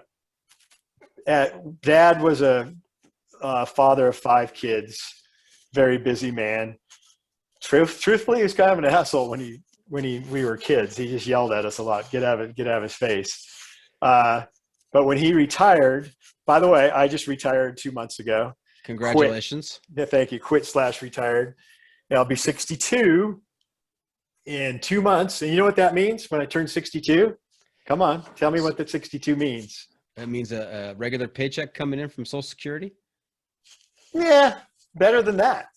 was a father of 5 kids, very busy man. Truthfully, he was kind of an asshole when we were kids. He just yelled at us a lot. Get out of his face. But when he retired, by the way, I just retired 2 months ago. Congratulations. Thank you. Retired. And I'll be 62 in 2 months. And you know what that means when I turn 62? Come on, tell me what that 62 means. That means a regular paycheck coming in from Social Security? Yeah, better than that.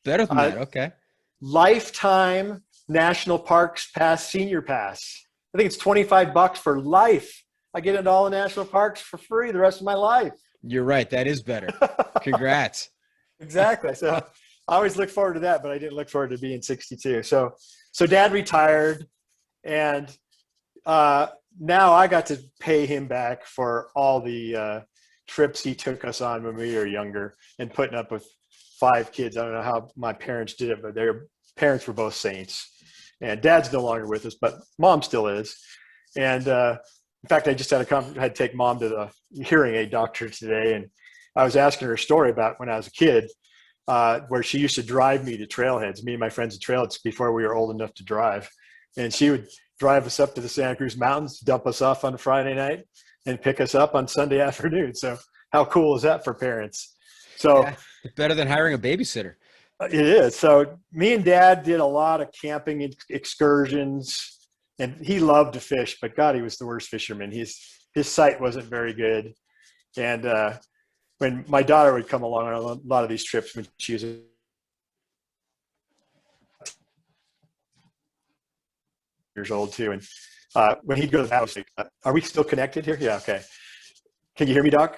Better than that, okay. Lifetime National Parks Pass, Senior Pass. I think it's $25 for life. I get into all the national parks for free the rest of my life. You're right. That is better. Congrats. Exactly. So I always look forward to that, but I didn't look forward to being 62. So Dad retired, and now I got to pay him back for all the trips he took us on when we were younger, and putting up with 5 kids. I don't know how my parents did it, but their parents were both saints. And Dad's no longer with us, but Mom still is. And in fact, I just had to take Mom to the hearing aid doctor today, and I was asking her a story about when I was a kid, where she used to drive me to trailheads, me and my friends at trailheads, before we were old enough to drive. And she would drive us up to the Santa Cruz Mountains, dump us off on Friday night, and pick us up on Sunday afternoon. So how cool is that for parents? So yeah, it's better than hiring a babysitter. It is. So me and Dad did a lot of camping excursions. And he loved to fish, but God, he was the worst fisherman. His sight wasn't very good. And when my daughter would come along on a lot of these trips when she was years old too, and when he'd go to the house, are we still connected here? Yeah, okay. Can you hear me, Doc?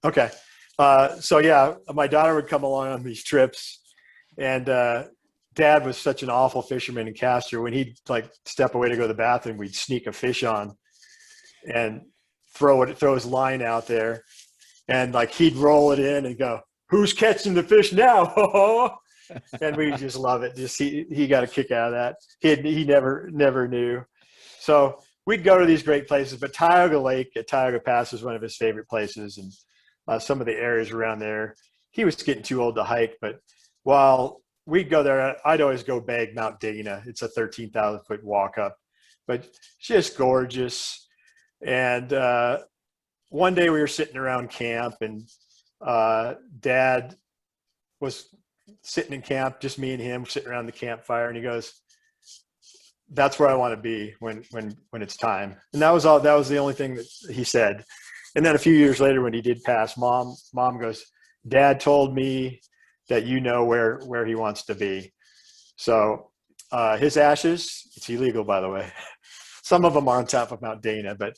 Okay. So yeah, my daughter would come along on these trips, and Dad was such an awful fisherman and caster. When he'd step away to go to the bathroom, we'd sneak a fish on and throw his line out there, and he'd roll it in and go, "Who's catching the fish now?" And we just love it. Just he got a kick out of that. He never knew. So we'd go to these great places, but Tioga Lake at Tioga Pass was one of his favorite places, and some of the areas around there. He was getting too old to hike, but while we'd go there, I'd always go bag Mount Dana. It's a 13,000 foot walk up, but just gorgeous. And one day we were sitting around camp, and Dad was sitting in camp, just me and him sitting around the campfire, and he goes, "That's where I want to be when it's time." And that was the only thing that he said. And then a few years later, when he did pass, Mom goes, "Dad told me that you know where he wants to be." So his ashes, it's illegal, by the way. Some of them are on top of Mount Dana, but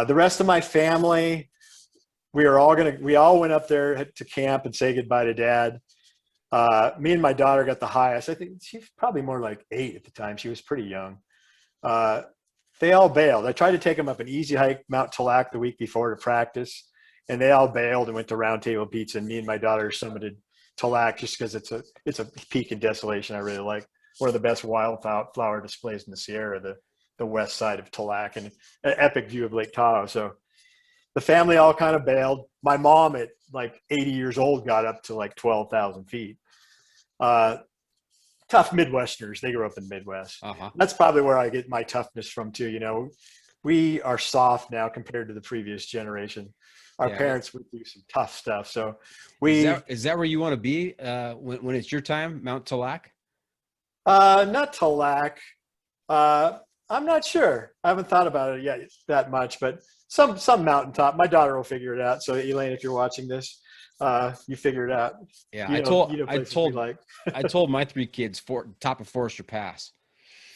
the rest of my family, we all went up there to camp and say goodbye to Dad. Me and my daughter got the highest. I think she was probably more like 8 at the time. She was pretty young. They all bailed. I tried to take them up an easy hike, Mount Talac, the week before to practice, and they all bailed and went to Round Table Pizza. And me and my daughter summited Talac just because it's a peak in desolation I really like. One of the best wildflower displays in the Sierra, the west side of Talac, and an epic view of Lake Tahoe. So the family all kind of bailed. My mom at like 80 years old got up to like 12,000 feet. Tough Midwesterners. They grew up in the Midwest. That's probably where I get my toughness from too. You know, we are soft now compared to the previous generation. Our parents would do some tough stuff. So is that where you want to be when it's your time, Mount Talac? Not Talac. I'm not sure. I haven't thought about it yet that much, but some mountaintop. My daughter will figure it out. So Elaine, if you're watching this, you figure it out. Yeah, I told my 3 kids top of Forester Pass.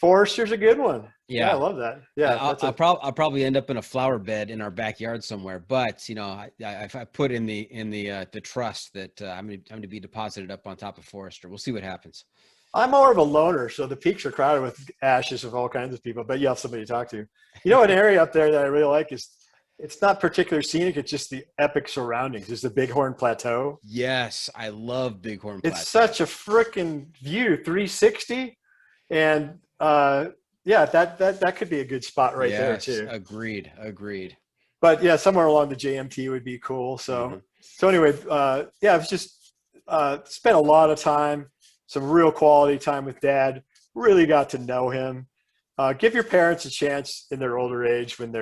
Forester's a good one. Yeah, I love that. Yeah, I'll probably end up in a flower bed in our backyard somewhere. But you know, I put in the trust that I'm going to be deposited up on top of Forester. We'll see what happens. I'm more of a loner, so the peaks are crowded with ashes of all kinds of people. But you have somebody to talk to. You know, an area up there that I really like is it's not particularly scenic. It's just the epic surroundings. It's the Bighorn Plateau. Yes, I love Bighorn Plateau. It's such a freaking view, 360, and that could be a good spot right there too. Agreed. But yeah, somewhere along the JMT would be cool. So anyway, it's just spent a lot of time, some real quality time with Dad. Really got to know him. Give your parents a chance in their older age when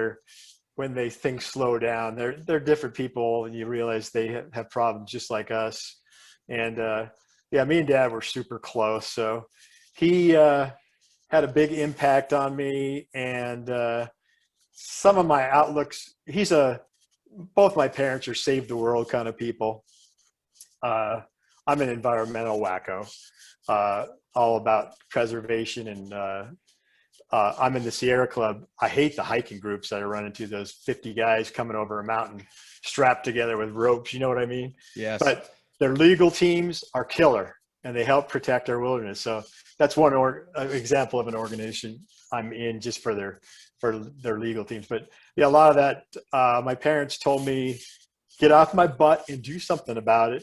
they things slow down. They're different people, and you realize they have problems just like us. And me and Dad were super close. So he had a big impact on me, and some of my outlooks. Both my parents are save the world kind of people. I'm an environmental wacko, all about preservation, and I'm in the Sierra Club. I hate the hiking groups that I run into, those 50 guys coming over a mountain strapped together with ropes. You know what I mean? Yes. But their legal teams are killer, and they help protect our wilderness. So that's one example of an organization I'm in just for their legal teams. But yeah, a lot of that, my parents told me, get off my butt and do something about it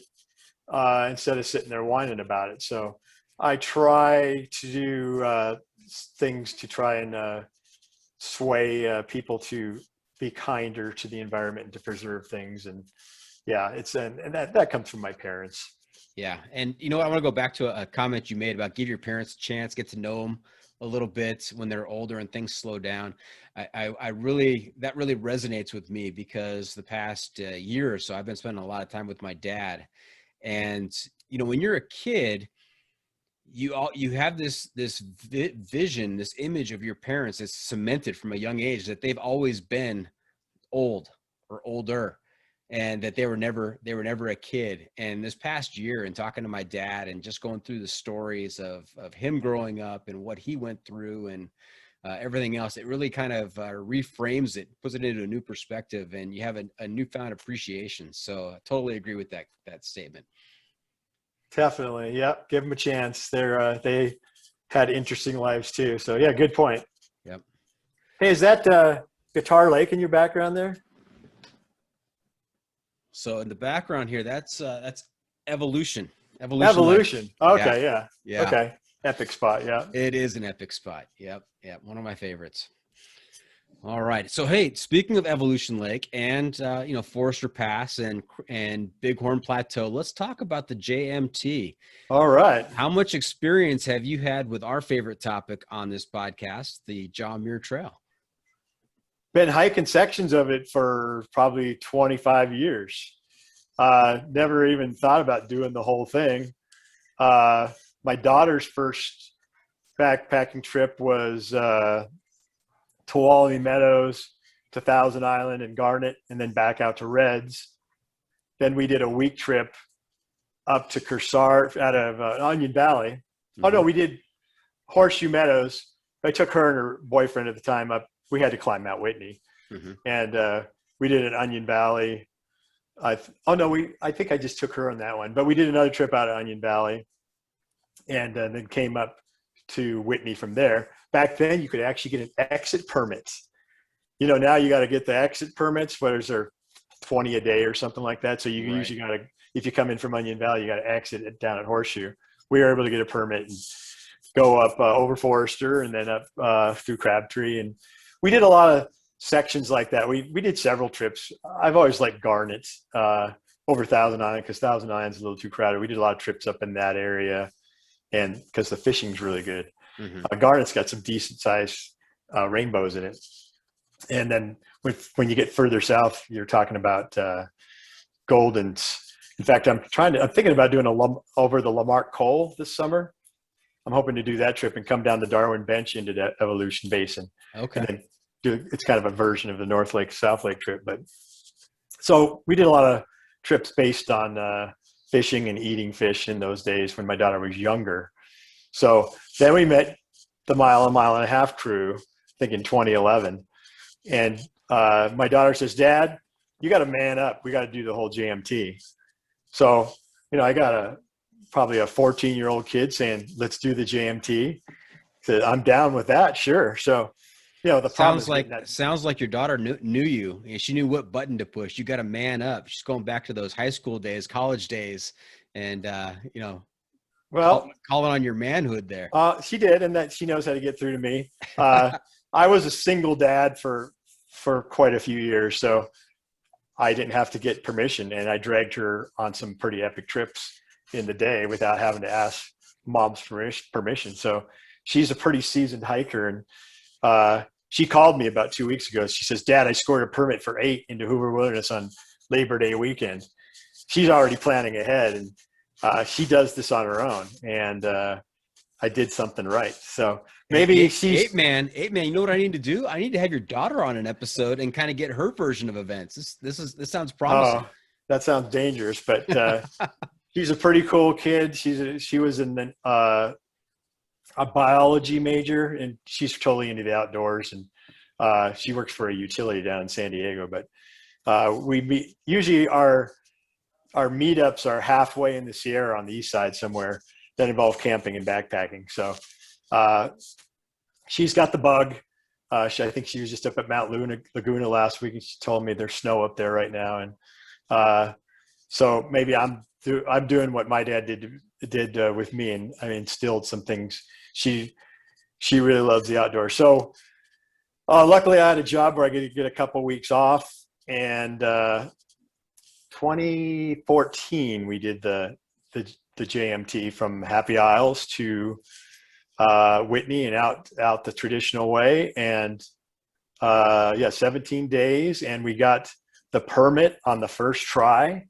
instead of sitting there whining about it. So I try to do things to try and sway people to be kinder to the environment and to preserve things. And yeah, and that comes from my parents. Yeah. And you know what? I want to go back to a comment you made about give your parents a chance, get to know them a little bit when they're older and things slow down. That really resonates with me because the past year or so, I've been spending a lot of time with my dad. And, you know, when you're a kid, you have this vision, this image of your parents that's cemented from a young age that they've always been old or older, and that they were never a kid. And this past year, and talking to my dad and just going through the stories of him growing up and what he went through and everything else, it really kind of reframes it, puts it into a new perspective, and you have a newfound appreciation. So I totally agree with that statement. Definitely. Yep. Give them a chance. They had interesting lives too. So yeah, good point. Yep. Hey, is that Guitar Lake in your background there? So in the background here, that's Evolution. Evolution. Okay. Yeah. Okay. Epic spot. Yeah. It is an epic spot. Yep. One of my favorites. All right. So, hey, speaking of Evolution Lake and, Forester Pass and Bighorn Plateau, let's talk about the JMT. All right. How much experience have you had with our favorite topic on this podcast, the John Muir Trail? Been hiking sections of it for probably 25 years. Never even thought about doing the whole thing. My daughter's first backpacking trip was Tuolumne Meadows to Thousand Island and Garnet, and then back out to Reds. Then we did a week trip up to Kersar out of Onion Valley. Mm-hmm. Oh no, we did Horseshoe Meadows. I took her and her boyfriend at the time up. We had to climb Mount Whitney, mm-hmm. and we did an Onion Valley. oh no, I think I just took her on that one, but we did another trip out of Onion Valley, and then came up to Whitney from there. Back then, you could actually get an exit permit. Now you got to get the exit permits. What is there, 20 a day or something like that? So you usually got to, if you come in from Onion Valley, you got to exit it down at Horseshoe. We were able to get a permit and go up over Forester and then up through Crabtree, and we did a lot of sections like that. We did several trips. I've always liked Garnet over Thousand Island, because Thousand Island's a little too crowded. We did a lot of trips up in that area, and because the fishing's really good. Garnet's got some decent sized rainbows in it. And then when you get further south, you're talking about Goldens. In fact, I'm thinking about doing over the Lamarck Col this summer. I'm hoping to do that trip and come down the Darwin Bench into that Evolution Basin. Okay. And then it's kind of a version of the North Lake, South Lake trip. But so we did a lot of trips based on fishing and eating fish in those days when my daughter was younger. So then we met the mile and a half crew, I think in 2011. And my daughter says, "Dad, you got to man up. We got to do the whole JMT." So, I got probably a 14-year-old kid saying, "Let's do the JMT." So I'm down with that. Sure. So, the problem sounds like your daughter knew you, and she knew what button to push. You got to man up. She's going back to those high school days, college days, and calling on your manhood there. She did, and that she knows how to get through to me. I was a single dad for quite a few years, so I didn't have to get permission, and I dragged her on some pretty epic trips in the day without having to ask mom's permission. So she's a pretty seasoned hiker, and she called me about 2 weeks ago. She says, "Dad, I scored a permit for 8 into Hoover Wilderness on Labor Day weekend." She's already planning ahead, and she does this on her own, and I did something right. So maybe she's Ape Man. You know what I need to do? I need to have your daughter on an episode and kind of get her version of events. This sounds promising. Oh, that sounds dangerous, but she's a pretty cool kid. She was in a biology major, and she's totally into the outdoors, and she works for a utility down in San Diego. But we meet, usually our meetups are halfway in the Sierra on the east side somewhere that involve camping and backpacking. So she's got the bug. I think she was just up at Mount Laguna last week, and she told me there's snow up there right now. And so maybe I'm doing what my dad did with me, and I instilled some things. She really loves the outdoors. So luckily I had a job where I get a couple weeks off, and 2014 we did the JMT from Happy Isles to Whitney and out the traditional way, and 17 days, and we got the permit on the first try,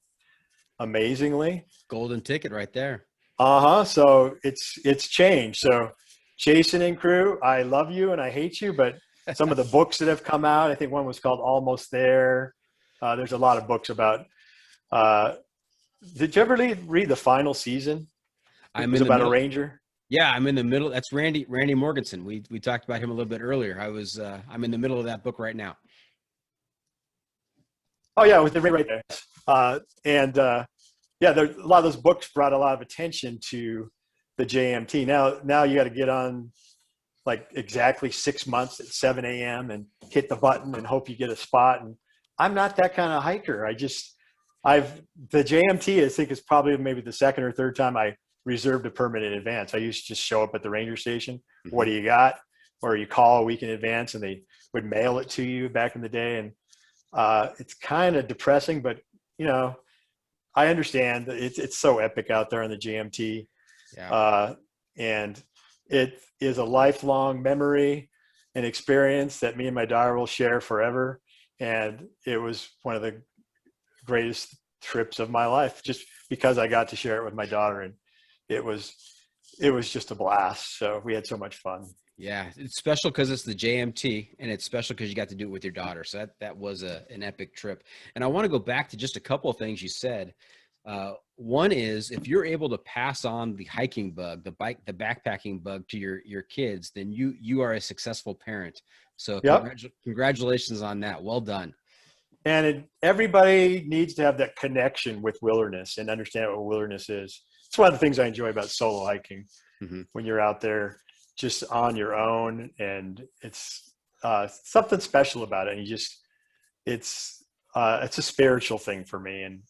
amazingly. Golden ticket right there. So it's changed. So Jason and crew, I love you and I hate you, but some of the books that have come out, I think one was called Almost There. There's a lot of books about did you ever read the final season? It was about a ranger. Yeah, I'm in the middle. That's Randy Morganson. We talked about him a little bit earlier. I'm in the middle of that book right now. Oh yeah, with the right there. There a lot of those books brought a lot of attention to the JMT. Now you got to get on like exactly 6 months at 7 a.m. and hit the button and hope you get a spot. And I'm not that kind of hiker. The JMT, I think, is probably maybe the second or third time I reserved a permit in advance. I used to just show up at the ranger station. Mm-hmm. What do you got? Or you call a week in advance and they would mail it to you back in the day. And it's kind of depressing, but I understand that it's so epic out there on the JMT. Yeah. And it is a lifelong memory and experience that me and my daughter will share forever. And it was one of the greatest trips of my life, just because I got to share it with my daughter, and it was just a blast. So we had so much fun. Yeah, it's special because it's the JMT, and it's special because you got to do it with your daughter. So that was an epic trip. And I want to go back to just a couple of things you said. One is, if you're able to pass on the hiking bug, the backpacking bug to your kids, then you are a successful parent. So yep. Congratulations on that. Well done. And everybody needs to have that connection with wilderness and understand what wilderness is. It's one of the things I enjoy about solo hiking. When you're out there just on your own, and it's something special about it. And it's a spiritual thing for me, and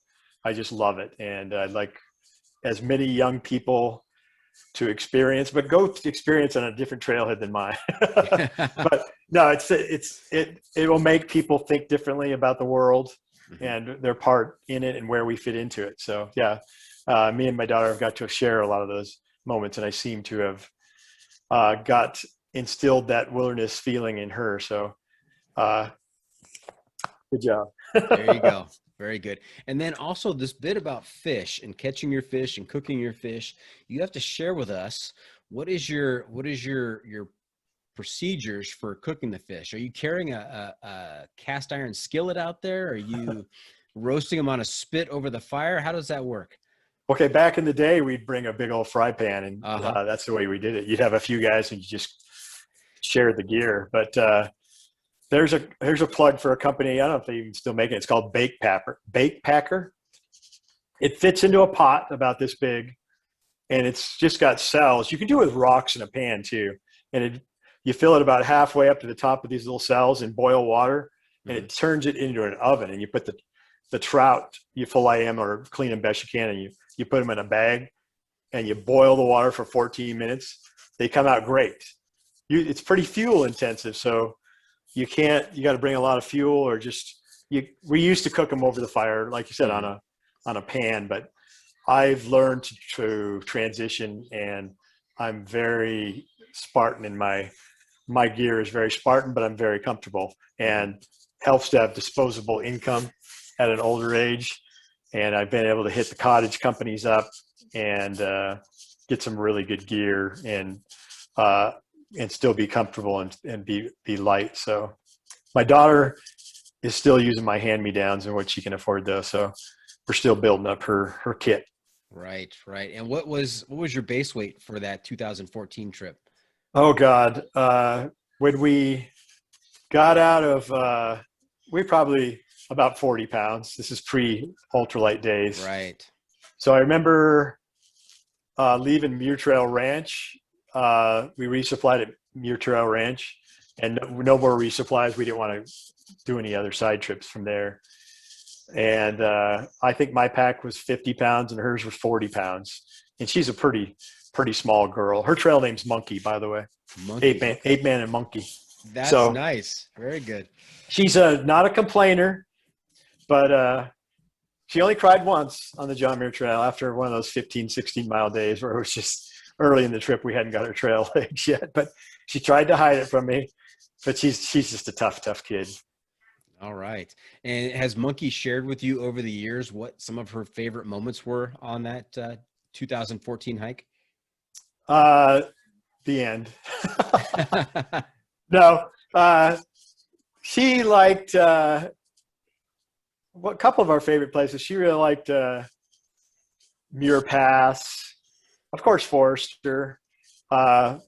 I just love it. And I'd like as many young people to experience, but go to experience on a different trailhead than mine. But no, it will make people think differently about the world and their part in it and where we fit into it. So yeah, me and my daughter have got to share a lot of those moments, and I seem to have got instilled that wilderness feeling in her. So good job. There you go. Very good. And then also this bit about fish and catching your fish and cooking your fish. You have to share with us what is your procedures for cooking the fish. Are you carrying a cast iron skillet out there? Are you roasting them on a spit over the fire? How does that work? Okay, back in the day, we'd bring a big old fry pan, and that's the way we did it. You'd have a few guys and you just share the gear. But here's a plug for a company. I don't know if they even still make it. It's called Bake Packer. It fits into a pot about this big, and it's just got cells. You can do it with rocks in a pan too. And you fill it about halfway up to the top of these little cells and boil water, and it turns it into an oven. And you put the trout, you fillet them or clean them best you can, and you put them in a bag, and you boil the water for 14 minutes. They come out great. It's pretty fuel intensive, so you got to bring a lot of fuel, or we used to cook them over the fire, like you said, on a pan, but I've learned to transition, and I'm very Spartan in my gear is very Spartan, but I'm very comfortable, and helps to have disposable income at an older age. And I've been able to hit the cottage companies up and get some really good gear and still be comfortable and be light. So my daughter is still using my hand-me-downs and what she can afford though. So we're still building up her kit. Right. And what was your base weight for that 2014 trip? Oh God. When we got out of, we probably about 40 pounds. This is pre-ultralight days. Right. So I remember leaving Muir Trail Ranch. We resupplied at Muir Trail Ranch, and no more resupplies. We didn't want to do any other side trips from there. And I think my pack was 50 pounds and hers was 40 pounds. And she's a pretty small girl. Her trail name's Monkey, by the way. Monkey. Ape Man and Monkey. That's so nice. Very good. She's not a complainer, but she only cried once on the John Muir Trail after one of those 15, 16-mile days where it was just early in the trip. We hadn't got her trail legs yet, but she tried to hide it from me. But she's just a tough kid. All right. And has Monkey shared with you over the years what some of her favorite moments were on that 2014 hike? The end. No, she liked a couple of our favorite places. She really liked Muir Pass, of course, Forester, and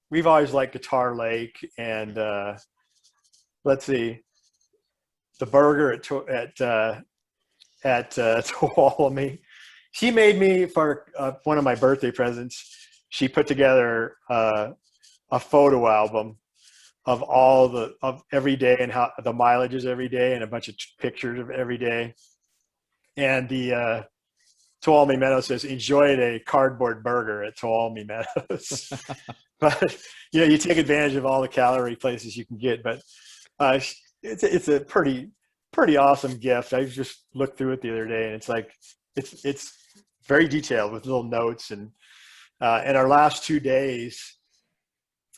we've always liked Guitar Lake, and let's see, the burger at Tuolumne. She made me, for one of my birthday presents, she put together a photo album of of every day and how the mileage is every day, and a bunch of pictures of every day. And the Tuolumne Meadows says, "Enjoyed a cardboard burger at Tuolumne Meadows." But you take advantage of all the calorie places you can get. But it's a pretty awesome gift. I just looked through it the other day, and it's like it's very detailed with little notes. And our last 2 days,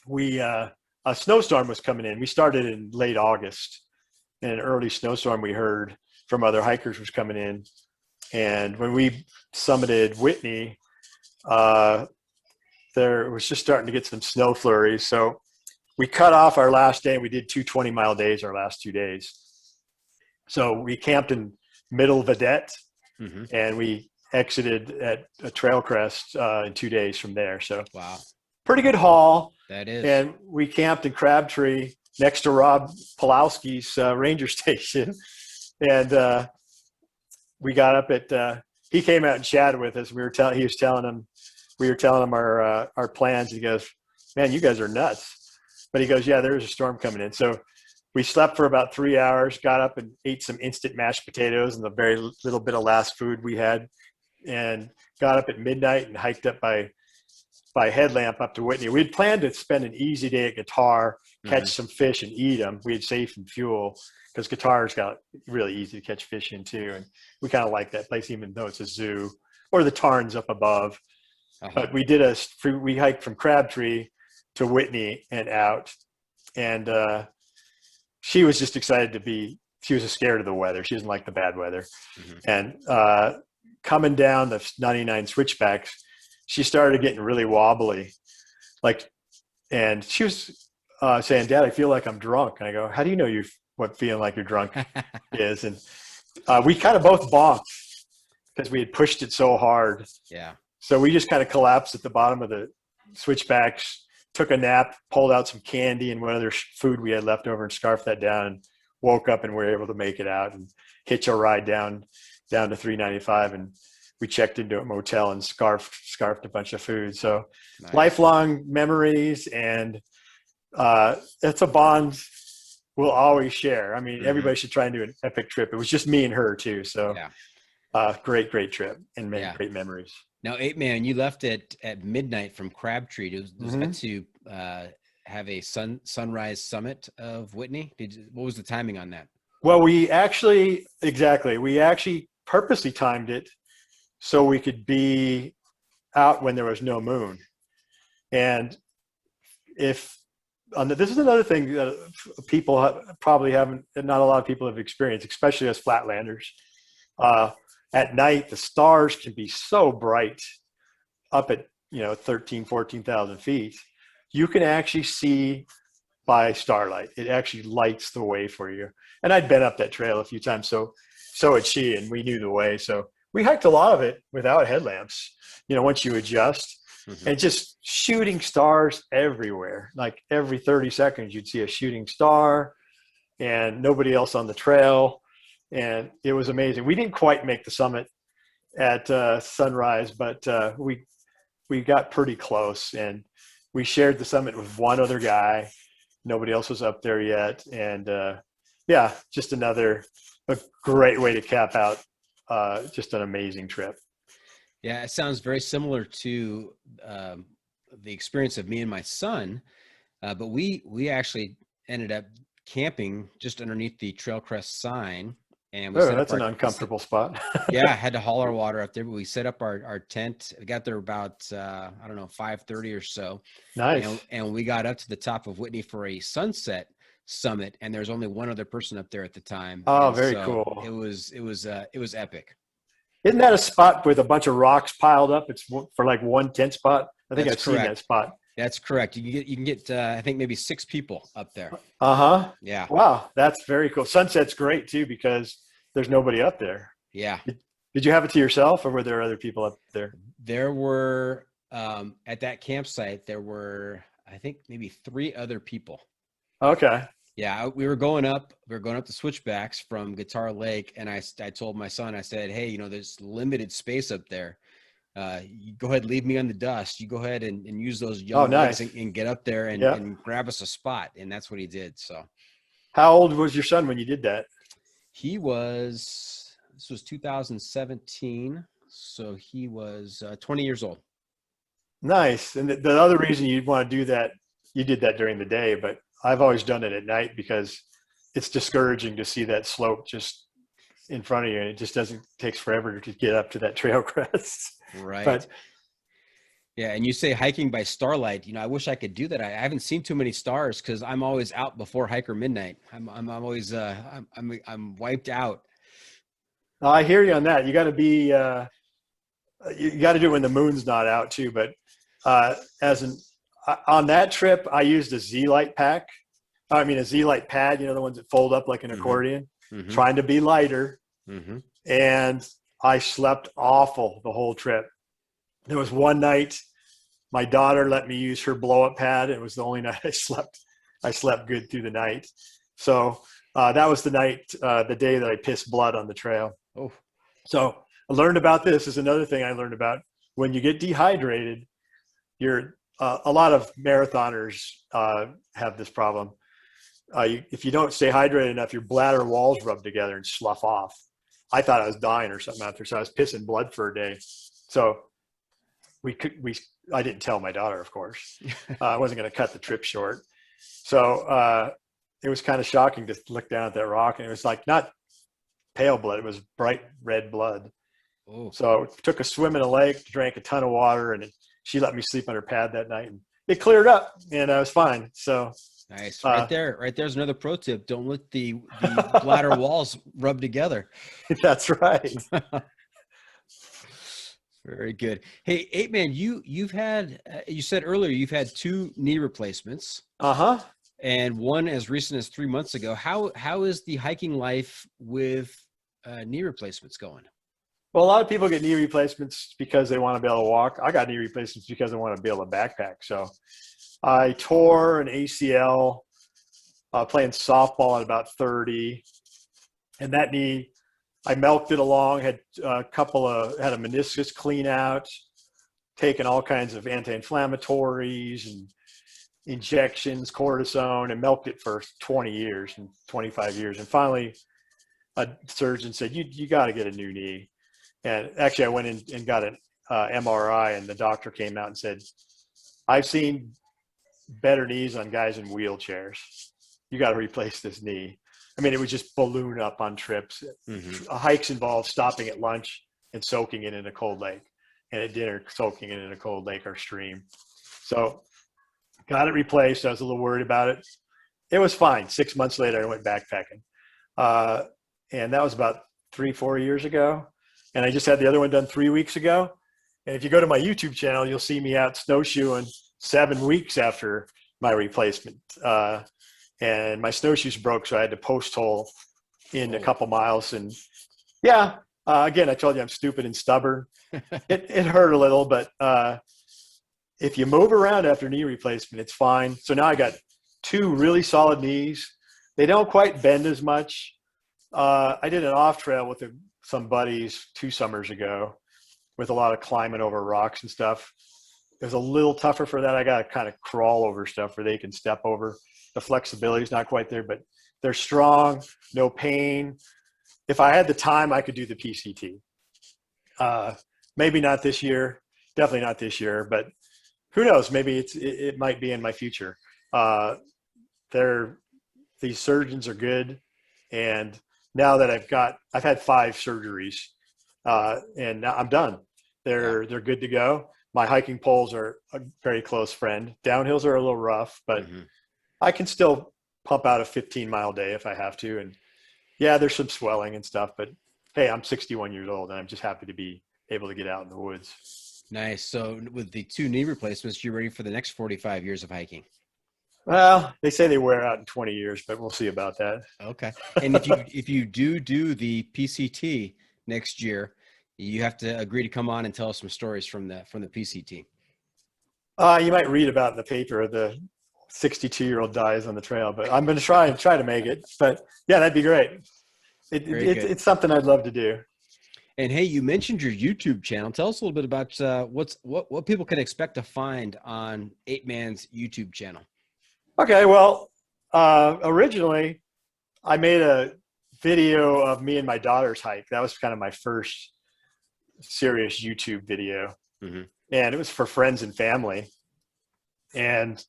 a snowstorm was coming in. We started in late August, and an early snowstorm we heard from other hikers was coming in. And when we summited Whitney, there was just starting to get some snow flurries. So we cut off our last day, and we did 2 20-mile days our last 2 days. So we camped in Middle Vedette, and we exited at a trail crest in 2 days from there. So wow, pretty good haul. That is. And we camped in Crabtree next to Rob Pulowski's ranger station. And we got up at, he came out and chatted with us. We were telling him our plans. He goes, "Man, you guys are nuts." But he goes, "Yeah, there's a storm coming in." So we slept for about 3 hours, got up and ate some instant mashed potatoes and the very little bit of last food we had, and got up at midnight and hiked up by headlamp up to Whitney. We had planned to spend an easy day at Guitar, catch some fish and eat them. We had saved some fuel because Guitar's got really easy to catch fish in too. And we kind of like that place, even though it's a zoo, or the Tarns up above. But we hiked from Crabtree to Whitney and out. And she was just excited she was scared of the weather. She doesn't like the bad weather. And coming down the 99 switchbacks, she started getting really wobbly. And she was saying, "Dad, I feel like I'm drunk." And I go, "How do you know what feeling like you're drunk is?" And we kind of both bonked because we had pushed it so hard. Yeah. So we just kind of collapsed at the bottom of the switchbacks, took a nap, pulled out some candy and what other food we had left over and scarfed that down, and woke up and we were able to make it out and hitch a ride down to 395. And we checked into a motel and scarfed a bunch of food. So nice. Lifelong memories. And it's a bond we'll always share. I mean, everybody should try and do an epic trip. It was just me and her too. So great trip and great memories. Now, Ape Man, you left at midnight from Crabtree. Was that to have a sunrise summit of Whitney? What was the timing on that? Well, we actually purposely timed it so we could be out when there was no moon. And this is another thing that people probably not a lot of people have experienced, especially as flatlanders. At night, the stars can be so bright up at 13,000, 14,000 feet. You can actually see by starlight. It actually lights the way for you. And I'd been up that trail a few times, so had she, and we knew the way. So we hiked a lot of it without headlamps. Once you adjust, and just shooting stars everywhere. Like every 30 seconds, you'd see a shooting star, and nobody else on the trail. And it was amazing. We didn't quite make the summit at sunrise, but we got pretty close, and we shared the summit with one other guy. Nobody else was up there yet. And just a great way to cap out just an amazing trip. Yeah, it sounds very similar to the experience of me and my son, but we actually ended up camping just underneath the Trail Crest sign. And that's an uncomfortable spot. Yeah, I had to haul our water up there, but we set up our tent. We got there about 5:30 or so. Nice. And we got up to the top of Whitney for a sunset summit, and there's only one other person up there at the time. Oh, very cool. It was epic. Isn't that a spot with a bunch of rocks piled up? It's for like one tent spot. I think I've seen that spot. That's correct. You can get I think maybe 6 people up there. Yeah. Wow, that's very cool. Sunset's great too because there's nobody up there. Yeah. Did you have it to yourself, or were there other people up there? There were at that campsite. There were, I think, maybe 3 other people. Okay. Yeah, we were going up the switchbacks from Guitar Lake, and I told my son, I said, "Hey, there's limited space up there. You go ahead, leave me on the dust. You go ahead and use those young legs and get up there and grab us a spot." And that's what he did. So, how old was your son when you did that? This was 2017, so he was 20 years old. Nice. And the other reason you'd want to do that, you did that during the day, but I've always done it at night because it's discouraging to see that slope just in front of you, and it just takes forever to get up to that trail crest. Right. But, yeah, and you say hiking by starlight. I wish I could do that. I haven't seen too many stars because I'm always out before hiker midnight. I'm always I'm wiped out. I hear you on that. You got to be you got to do it when the moon's not out too. But on that trip, I used a Z-Light pack. I mean, a Z-Light pad. The ones that fold up like an accordion. Trying to be lighter, and I slept awful the whole trip. There was one night my daughter let me use her blow-up pad. It was the only night I slept I slept good through the night. So that was the day that I pissed blood on the trail. Oh, so I learned about this. Is another thing I learned about. When you get dehydrated, a lot of marathoners have this problem. If you don't stay hydrated enough, your bladder walls rub together and slough off. I thought I was dying or something out there, so I was pissing blood for a day. So I didn't tell my daughter, of course. I wasn't going to cut the trip short. So it was kind of shocking to look down at that rock, and it was like not pale blood; it was bright red blood. oh. So took a swim in a lake, drank a ton of water, and she let me sleep on her pad that night, and it cleared up, and I was fine. So Nice. Right there's another pro tip. Don't let the bladder walls rub together. That's right. Very good. Hey, Ape Man, you've had, you said earlier you've had 2 knee replacements. Uh-huh. And one as recent as 3 months ago. How is the hiking life with knee replacements going? Well, a lot of people get knee replacements because they want to be able to walk. I got knee replacements because I want to be able to backpack. So I tore an ACL playing softball at about 30. And that knee, I milked it along, had a meniscus clean out, taken all kinds of anti-inflammatories and injections, cortisone, and milked it for 20 years and 25 years. And finally, a surgeon said, you got to get a new knee. And actually, I went in and got an MRI, and the doctor came out and said, I've seen better knees on guys in wheelchairs. You got to replace this knee. I mean, it would just balloon up on trips. Mm-hmm. Hikes involve stopping at lunch and soaking it in a cold lake, and at dinner, soaking it in a cold lake or stream. So got it replaced. I was a little worried about it. It was fine. 6 months later, I went backpacking. And that was about 3-4 years ago. And I just had the other one done 3 weeks ago. And if you go to my YouTube channel, you'll see me out snowshoeing 7 weeks after my replacement. And my snowshoes broke, so I had to post hole in a couple miles. And yeah, again, I told you I'm stupid and stubborn. It hurt a little, but if you move around after knee replacement, it's fine. So now I got 2 really solid knees. They don't quite bend as much. I did an off trail with some buddies 2 summers ago with a lot of climbing over rocks and stuff. It was a little tougher for that. I got to kind of crawl over stuff where they can step over. The flexibility is not quite there, but they're strong, no pain. If I had the time, I could do the PCT. Maybe not this year, definitely not this year, but who knows? Maybe it might be in my future. These surgeons are good. And now that I've had 5 surgeries, and now I'm done. They're good to go. My hiking poles are a very close friend. Downhills are a little rough, but I can still pump out a 15-mile day if I have to. And yeah, there's some swelling and stuff, but hey, I'm 61 years old and I'm just happy to be able to get out in the woods. Nice. So with the 2 knee replacements, you're ready for the next 45 years of hiking. Well, they say they wear out in 20 years, but we'll see about that. Okay. And if you do the PCT next year, you have to agree to come on and tell us some stories from the PCT. You might read about in the paper the 62-year-old dies on the trail, but I'm going to try to make it. But yeah, that'd be great. It's something I'd love to do. And hey, you mentioned your YouTube channel. Tell us a little bit about what people can expect to find on Ape Man's YouTube channel. Okay, well, originally I made a video of me and my daughter's hike. That was kind of my first serious YouTube video. And it was for friends and family. And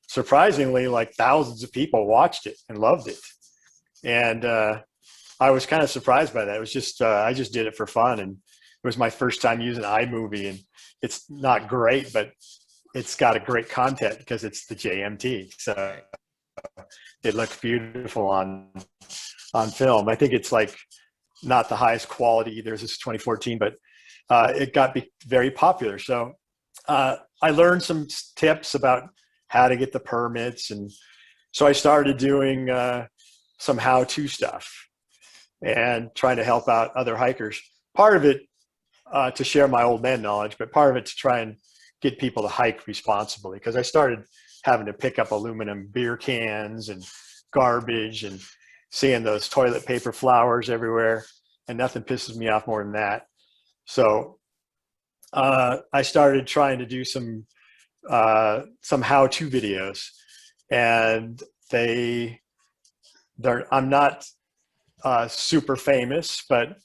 surprisingly, like thousands of people watched it and loved it. And I was kind of surprised by that. It was just, I just did it for fun. And it was my first time using iMovie, and it's not great, but it's got a great content because it's the JMT. So it looks beautiful on film. I think it's like not the highest quality either. This is 2014, but it got very popular. So I learned some tips about how to get the permits. And so I started doing some how-to stuff and trying to help out other hikers. Part of it to share my old man knowledge, but part of it to try and get people to hike responsibly, because I started having to pick up aluminum beer cans and garbage and seeing those toilet paper flowers everywhere. And nothing pisses me off more than that. So I started trying to do some how-to videos, and I'm not super famous, but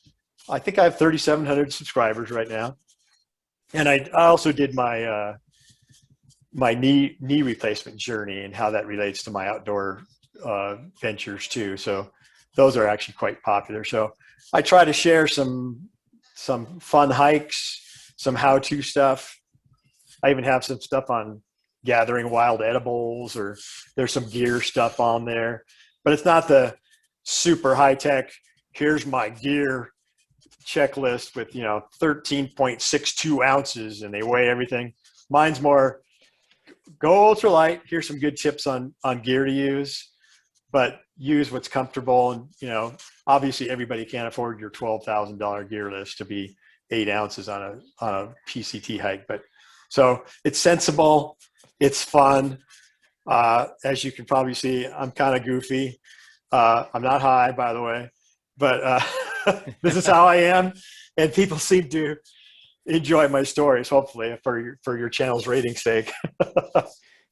I think I have 3,700 subscribers right now. And I also did my my knee replacement journey and how that relates to my outdoor ventures too. So those are actually quite popular. So I try to share some fun hikes, some how-to stuff. I even have some stuff on gathering wild edibles, or there's some gear stuff on there, but it's not the super high tech, here's my gear checklist with, 13.62 ounces and they weigh everything. Mine's more go ultralight. Here's some good tips on gear to use, but use what's comfortable. And, obviously everybody can't afford your $12,000 gear list to be 8 ounces on a PCT hike. But so it's sensible. It's fun. As you can probably see, I'm kind of goofy. I'm not high, by the way, but this is how I am. And people seem to enjoy my stories, hopefully, for your channel's rating's sake.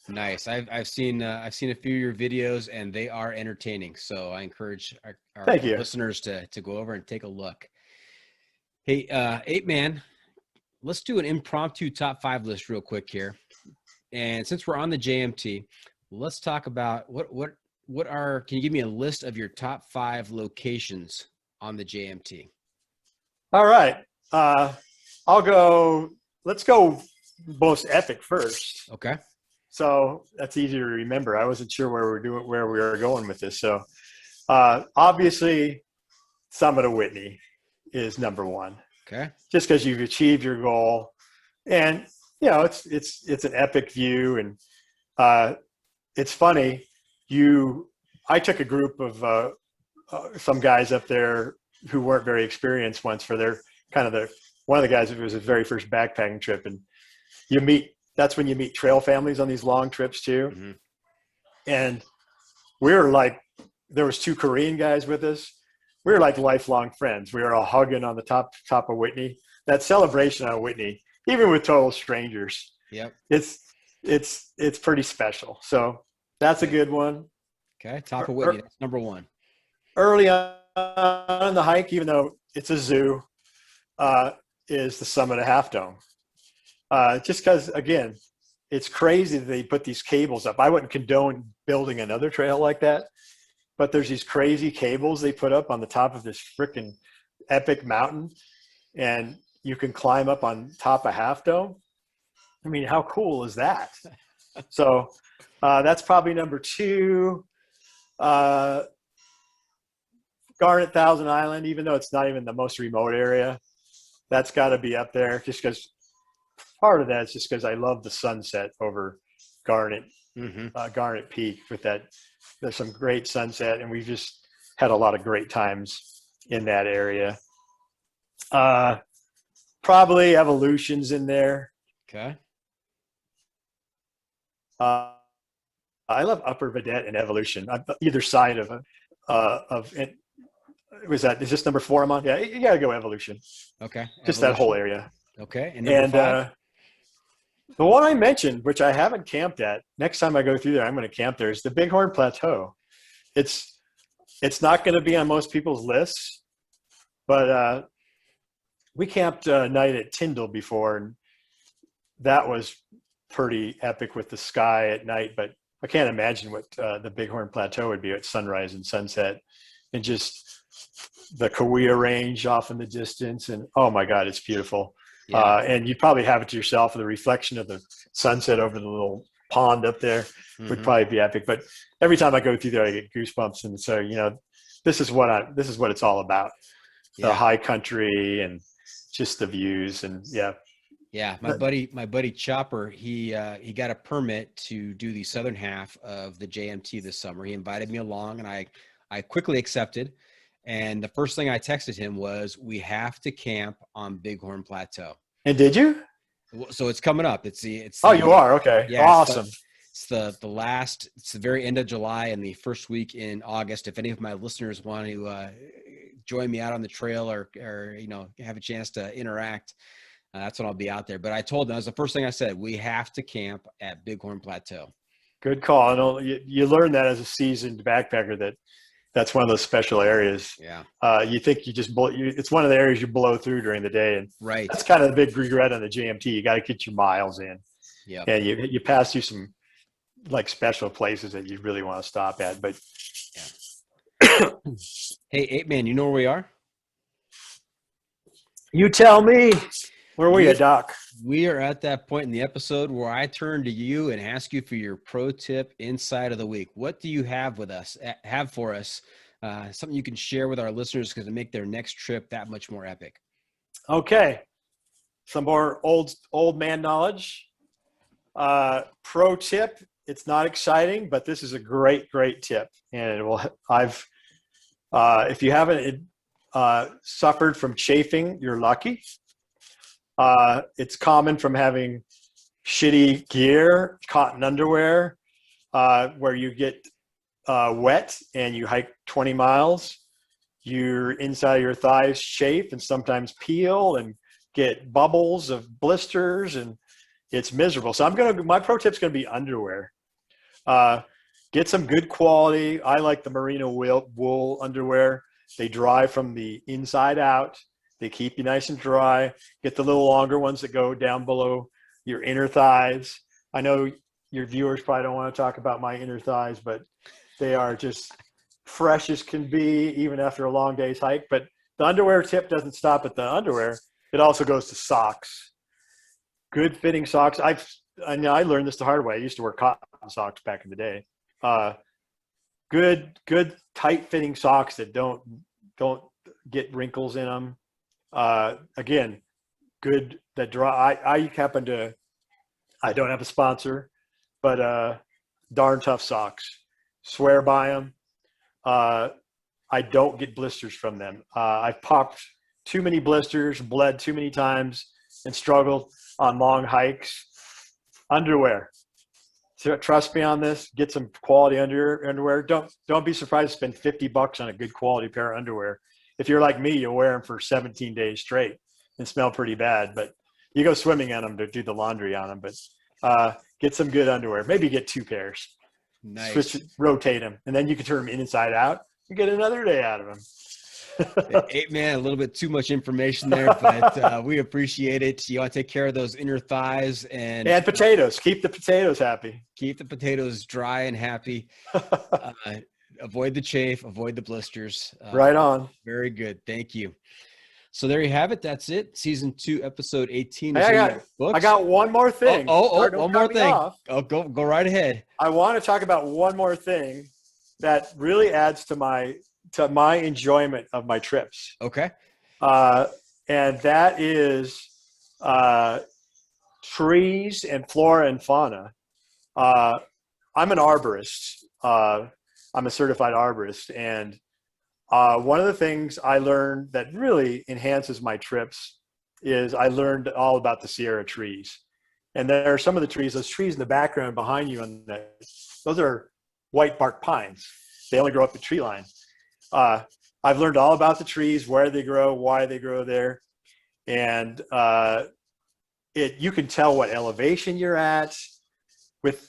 Nice. I've seen a few of your videos, and they are entertaining. So I encourage our listeners to go over and take a look. Hey, Ape Man, let's do an impromptu top 5 list real quick here. And since we're on the JMT, let's talk about can you give me a list of your top 5 locations on the JMT? All right. Let's go most epic first. Okay. So that's easier to remember. I wasn't sure where we were going with this. So obviously Summit of Whitney is number 1. Okay. Just because you've achieved your goal, and it's an epic view, and it's funny. I took a group of some guys up there who weren't very experienced once for their one of the guys. It was his very first backpacking trip, and that's when you meet trail families on these long trips too. Mm-hmm. And we were like, there was 2 Korean guys with us. We were like lifelong friends. We were all hugging on the top of Whitney. That celebration on Whitney, even with total strangers. Yep. It's pretty special. So that's a good one. Okay. Top of Whitney. That's number 1. Early on the hike, even though it's a zoo, is the Summit of Half Dome. Just because, again, it's crazy that they put these cables up. I wouldn't condone building another trail like that, but there's these crazy cables they put up on the top of this freaking epic mountain, and you can climb up on top of Half Dome. I mean, how cool is that? So that's probably number 2. Garnet Thousand Island, even though it's not even the most remote area, that's got to be up there, just because part of that is just because I love the sunset over Garnet, Garnet Peak with that. There's some great sunset, and we've just had a lot of great times in that area. Probably Evolution's in there. Okay. I love Upper Vedette and Evolution. Either side of it. Is this number 4 I'm on? Yeah, you got to go Evolution. Okay. Just that whole area. Okay. And number 5? The one I mentioned, which I haven't camped at, next time I go through there, I'm going to camp there, is the Bighorn Plateau. It's not going to be on most people's lists, but we camped a night at Tyndall before, and that was pretty epic with the sky at night. But I can't imagine what the Bighorn Plateau would be at sunrise and sunset, and just the Kauai Range off in the distance. And oh my God, it's beautiful. Yeah. And you'd probably have it to yourself. The reflection of the sunset over the little pond up there would probably be epic. But every time I go through there, I get goosebumps. And so, this is what it's all about. The high country and just the views. And yeah, my buddy Chopper, he got a permit to do the southern half of the JMT this summer. He invited me along, and I quickly accepted. And the first thing I texted him was, we have to camp on Bighorn Plateau. And did you? So it's coming up. It's you are? Okay. Yeah, awesome. It's the very end of July and the first week in August. If any of my listeners want to join me out on the trail or have a chance to interact, that's when I'll be out there. But I told them, that was the first thing I said, we have to camp at Bighorn Plateau. Good call. And you learn that as a seasoned backpacker that's one of those special areas. Yeah. You think it's one of the areas you blow through during the day. And right. That's kind of the big regret on the JMT. You got to get your miles in. Yeah. And you pass through some like special places that you really want to stop at. But yeah. Hey, Ape Man, you know where we are? You tell me. Where were you, Doc? We are at that point in the episode where I turn to you and ask you for your pro tip insight of the week. What do you have for us? Something you can share with our listeners to make their next trip that much more epic. Okay. Some more old man knowledge. Pro tip. It's not exciting, but this is a great tip. And if you haven't suffered from chafing, you're lucky. It's common from having shitty gear, cotton underwear, where you get wet and you hike 20 miles. Your inside of your thighs chafe and sometimes peel and get bubbles of blisters, and it's miserable. So my pro tip's going to be underwear. Get some good quality. I like the merino wool underwear. They dry from the inside out. They keep you nice and dry. Get the little longer ones that go down below your inner thighs. I know your viewers probably don't want to talk about my inner thighs, but they are just fresh as can be, even after a long day's hike. But the underwear tip doesn't stop at the underwear. It also goes to socks. Good fitting socks. I learned this the hard way. I used to wear cotton socks back in the day. Good tight fitting socks that don't get wrinkles in them. Again, good that dry. I don't have a sponsor, but darn tough socks. Swear by them. I don't get blisters from them. I've popped too many blisters, bled too many times, and struggled on long hikes. Underwear. Trust me on this. Get some quality underwear. Don't be surprised to spend $50 on a good quality pair of underwear. If you're like me, you'll wear them for 17 days straight and smell pretty bad. But you go swimming in them to do the laundry on them. But get some good underwear. Maybe get 2 pairs. Nice. Rotate them, and then you can turn them inside out. You get another day out of them. Ape Man, a little bit too much information there, but we appreciate it. You want to take care of those inner thighs and potatoes. Keep the potatoes happy. Keep the potatoes dry and happy. Avoid the chafe, avoid the blisters. Right on. Very good. Thank you. So there you have it. That's it. Season 2, episode 18. Hey, I got one more thing. One more thing. Oh, go right ahead. I want to talk about one more thing that really adds to my enjoyment of my trips. Okay. And that is trees and flora and fauna. I'm an arborist. I'm a certified arborist. And one of the things I learned that really enhances my trips is I learned all about the Sierra trees. And there are some of the trees, those trees in the background behind you, those are white bark pines. They only grow up the tree line. I've learned all about the trees, where they grow, why they grow there. And you can tell what elevation you're at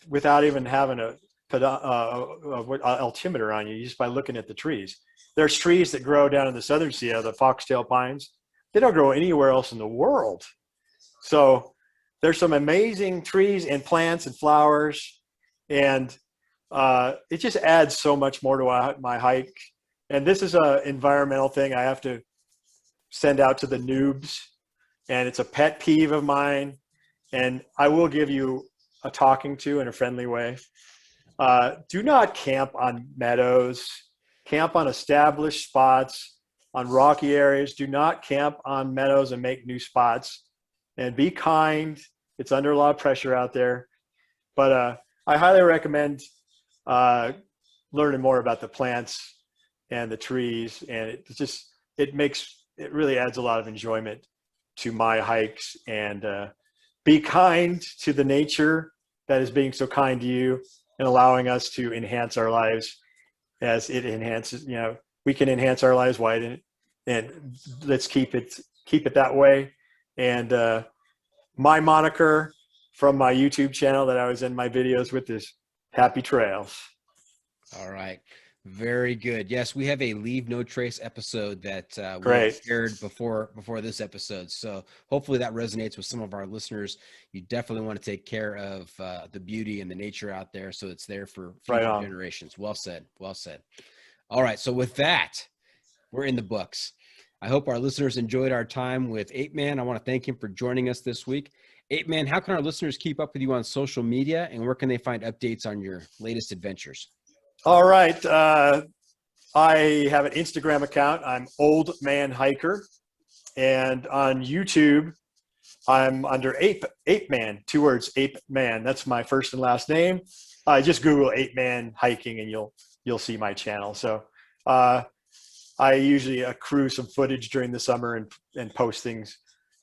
without even having an altimeter on you, just by looking at the trees. There's trees that grow down in the southern Sierra, the foxtail pines. They don't grow anywhere else in the world. So there's some amazing trees and plants and flowers, and it just adds so much more to my hike. And this is an environmental thing I have to send out to the noobs, and it's a pet peeve of mine, and I will give you a talking to in a friendly way. Do not camp on meadows. Camp on established spots, on rocky areas. Do not camp on meadows and make new spots. And be kind. It's under a lot of pressure out there. But I highly recommend learning more about the plants and the trees. And it really adds a lot of enjoyment to my hikes. And be kind to the nature that is being so kind to you and allowing us to enhance our lives as it enhances. We can enhance our lives wide, and let's keep it that way. And my moniker from my YouTube channel that I was in my videos with is Happy Trails. All right. Very good. Yes, we have a Leave No Trace episode that we Great. shared before this episode. So hopefully that resonates with some of our listeners. You definitely want to take care of the beauty and the nature out there, so it's there for future generations. Well said. Well said. All right. So with that, we're in the books. I hope our listeners enjoyed our time with Ape Man. I want to thank him for joining us this week. Ape Man, how can our listeners keep up with you on social media, and where can they find updates on your latest adventures? All right. I have an Instagram account. I'm Old Man Hiker. And on YouTube, I'm under Ape Man, 2 words, Ape Man. That's my first and last name. Just Google Ape Man hiking and you'll see my channel. So I usually accrue some footage during the summer and post things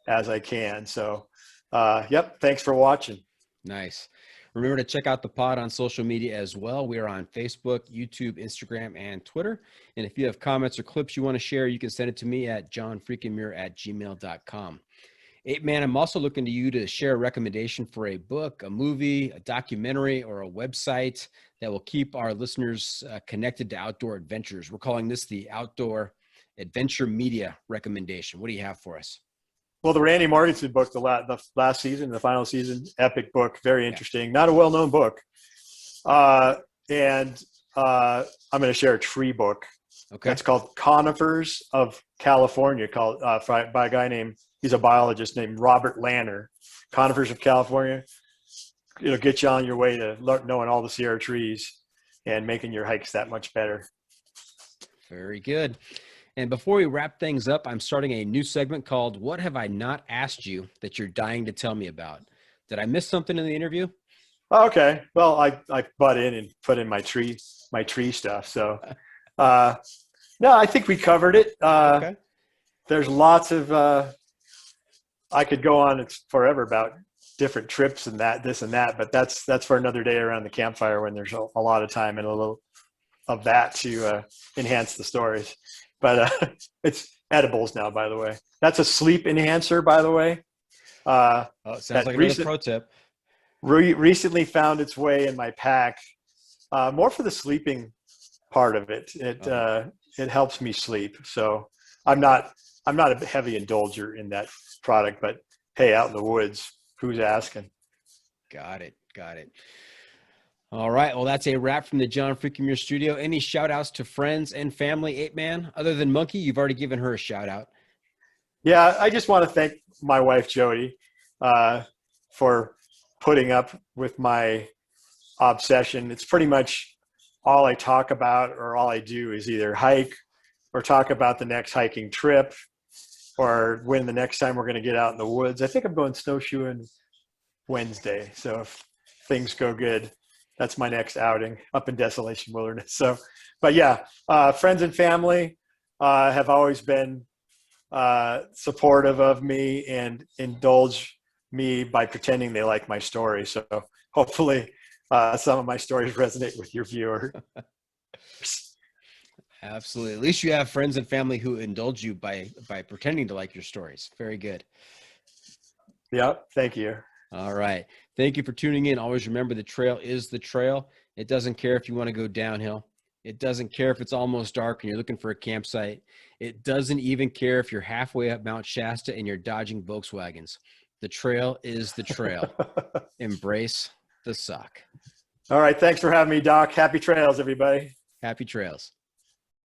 as I can. So yep, thanks for watching. Nice. Remember to check out the pod on social media as well. We are on Facebook, YouTube, Instagram, and Twitter. And if you have comments or clips you want to share, you can send it to me at johnfreakinmuir@gmail.com. Ape Man, I'm also looking to you to share a recommendation for a book, a movie, a documentary, or a website that will keep our listeners connected to outdoor adventures. We're calling this the Outdoor Adventure Media Recommendation. What do you have for us? Well, the Randy Morgensen book, the last season, the final season, epic book, very interesting. Not a well-known book. And I'm going to share a tree book. Okay. That's called Conifers of California, by a guy named, he's a biologist named Robert Lanner. Conifers of California. It'll get you on your way to knowing all the Sierra trees and making your hikes that much better. Very good. And before we wrap things up, I'm starting a new segment called What Have I Not Asked You That You're Dying to Tell Me About? Did I miss something in the interview? Okay. Well, I butt in and put in my tree stuff. So, no, I think we covered it. Okay. There's lots of, I could go on forever about different trips and this and that, but that's for another day around the campfire when there's a lot of time and a little of that to enhance the stories. But it's edibles now, by the way. That's a sleep enhancer, by the way. It sounds like another pro tip. Recently found its way in my pack, more for the sleeping part of it. It helps me sleep. So I'm not a heavy indulger in that product, but hey, out in the woods, who's asking? Got it. All right. Well, that's a wrap from the John Freakin Muir studio. Any shout outs to friends and family, Ape Man? Other than Monkey, you've already given her a shout out. Yeah, I just want to thank my wife, Jody, for putting up with my obsession. It's pretty much all I talk about or all I do is either hike or talk about the next hiking trip or when the next time we're going to get out in the woods. I think I'm going snowshoeing Wednesday. So if things go good, that's my next outing up in Desolation Wilderness. So, but yeah, friends and family have always been supportive of me and indulge me by pretending they like my story. So hopefully some of my stories resonate with your viewer. Absolutely. At least you have friends and family who indulge you by pretending to like your stories. Very good. Yep. Thank you. All right. Thank you for tuning in. Always remember the trail is the trail. It doesn't care if you want to go downhill. It doesn't care if it's almost dark and you're looking for a campsite. It doesn't even care if you're halfway up Mount Shasta and you're dodging Volkswagens. The trail is the trail. Embrace the suck. All right. Thanks for having me, Doc. Happy trails, everybody. Happy trails.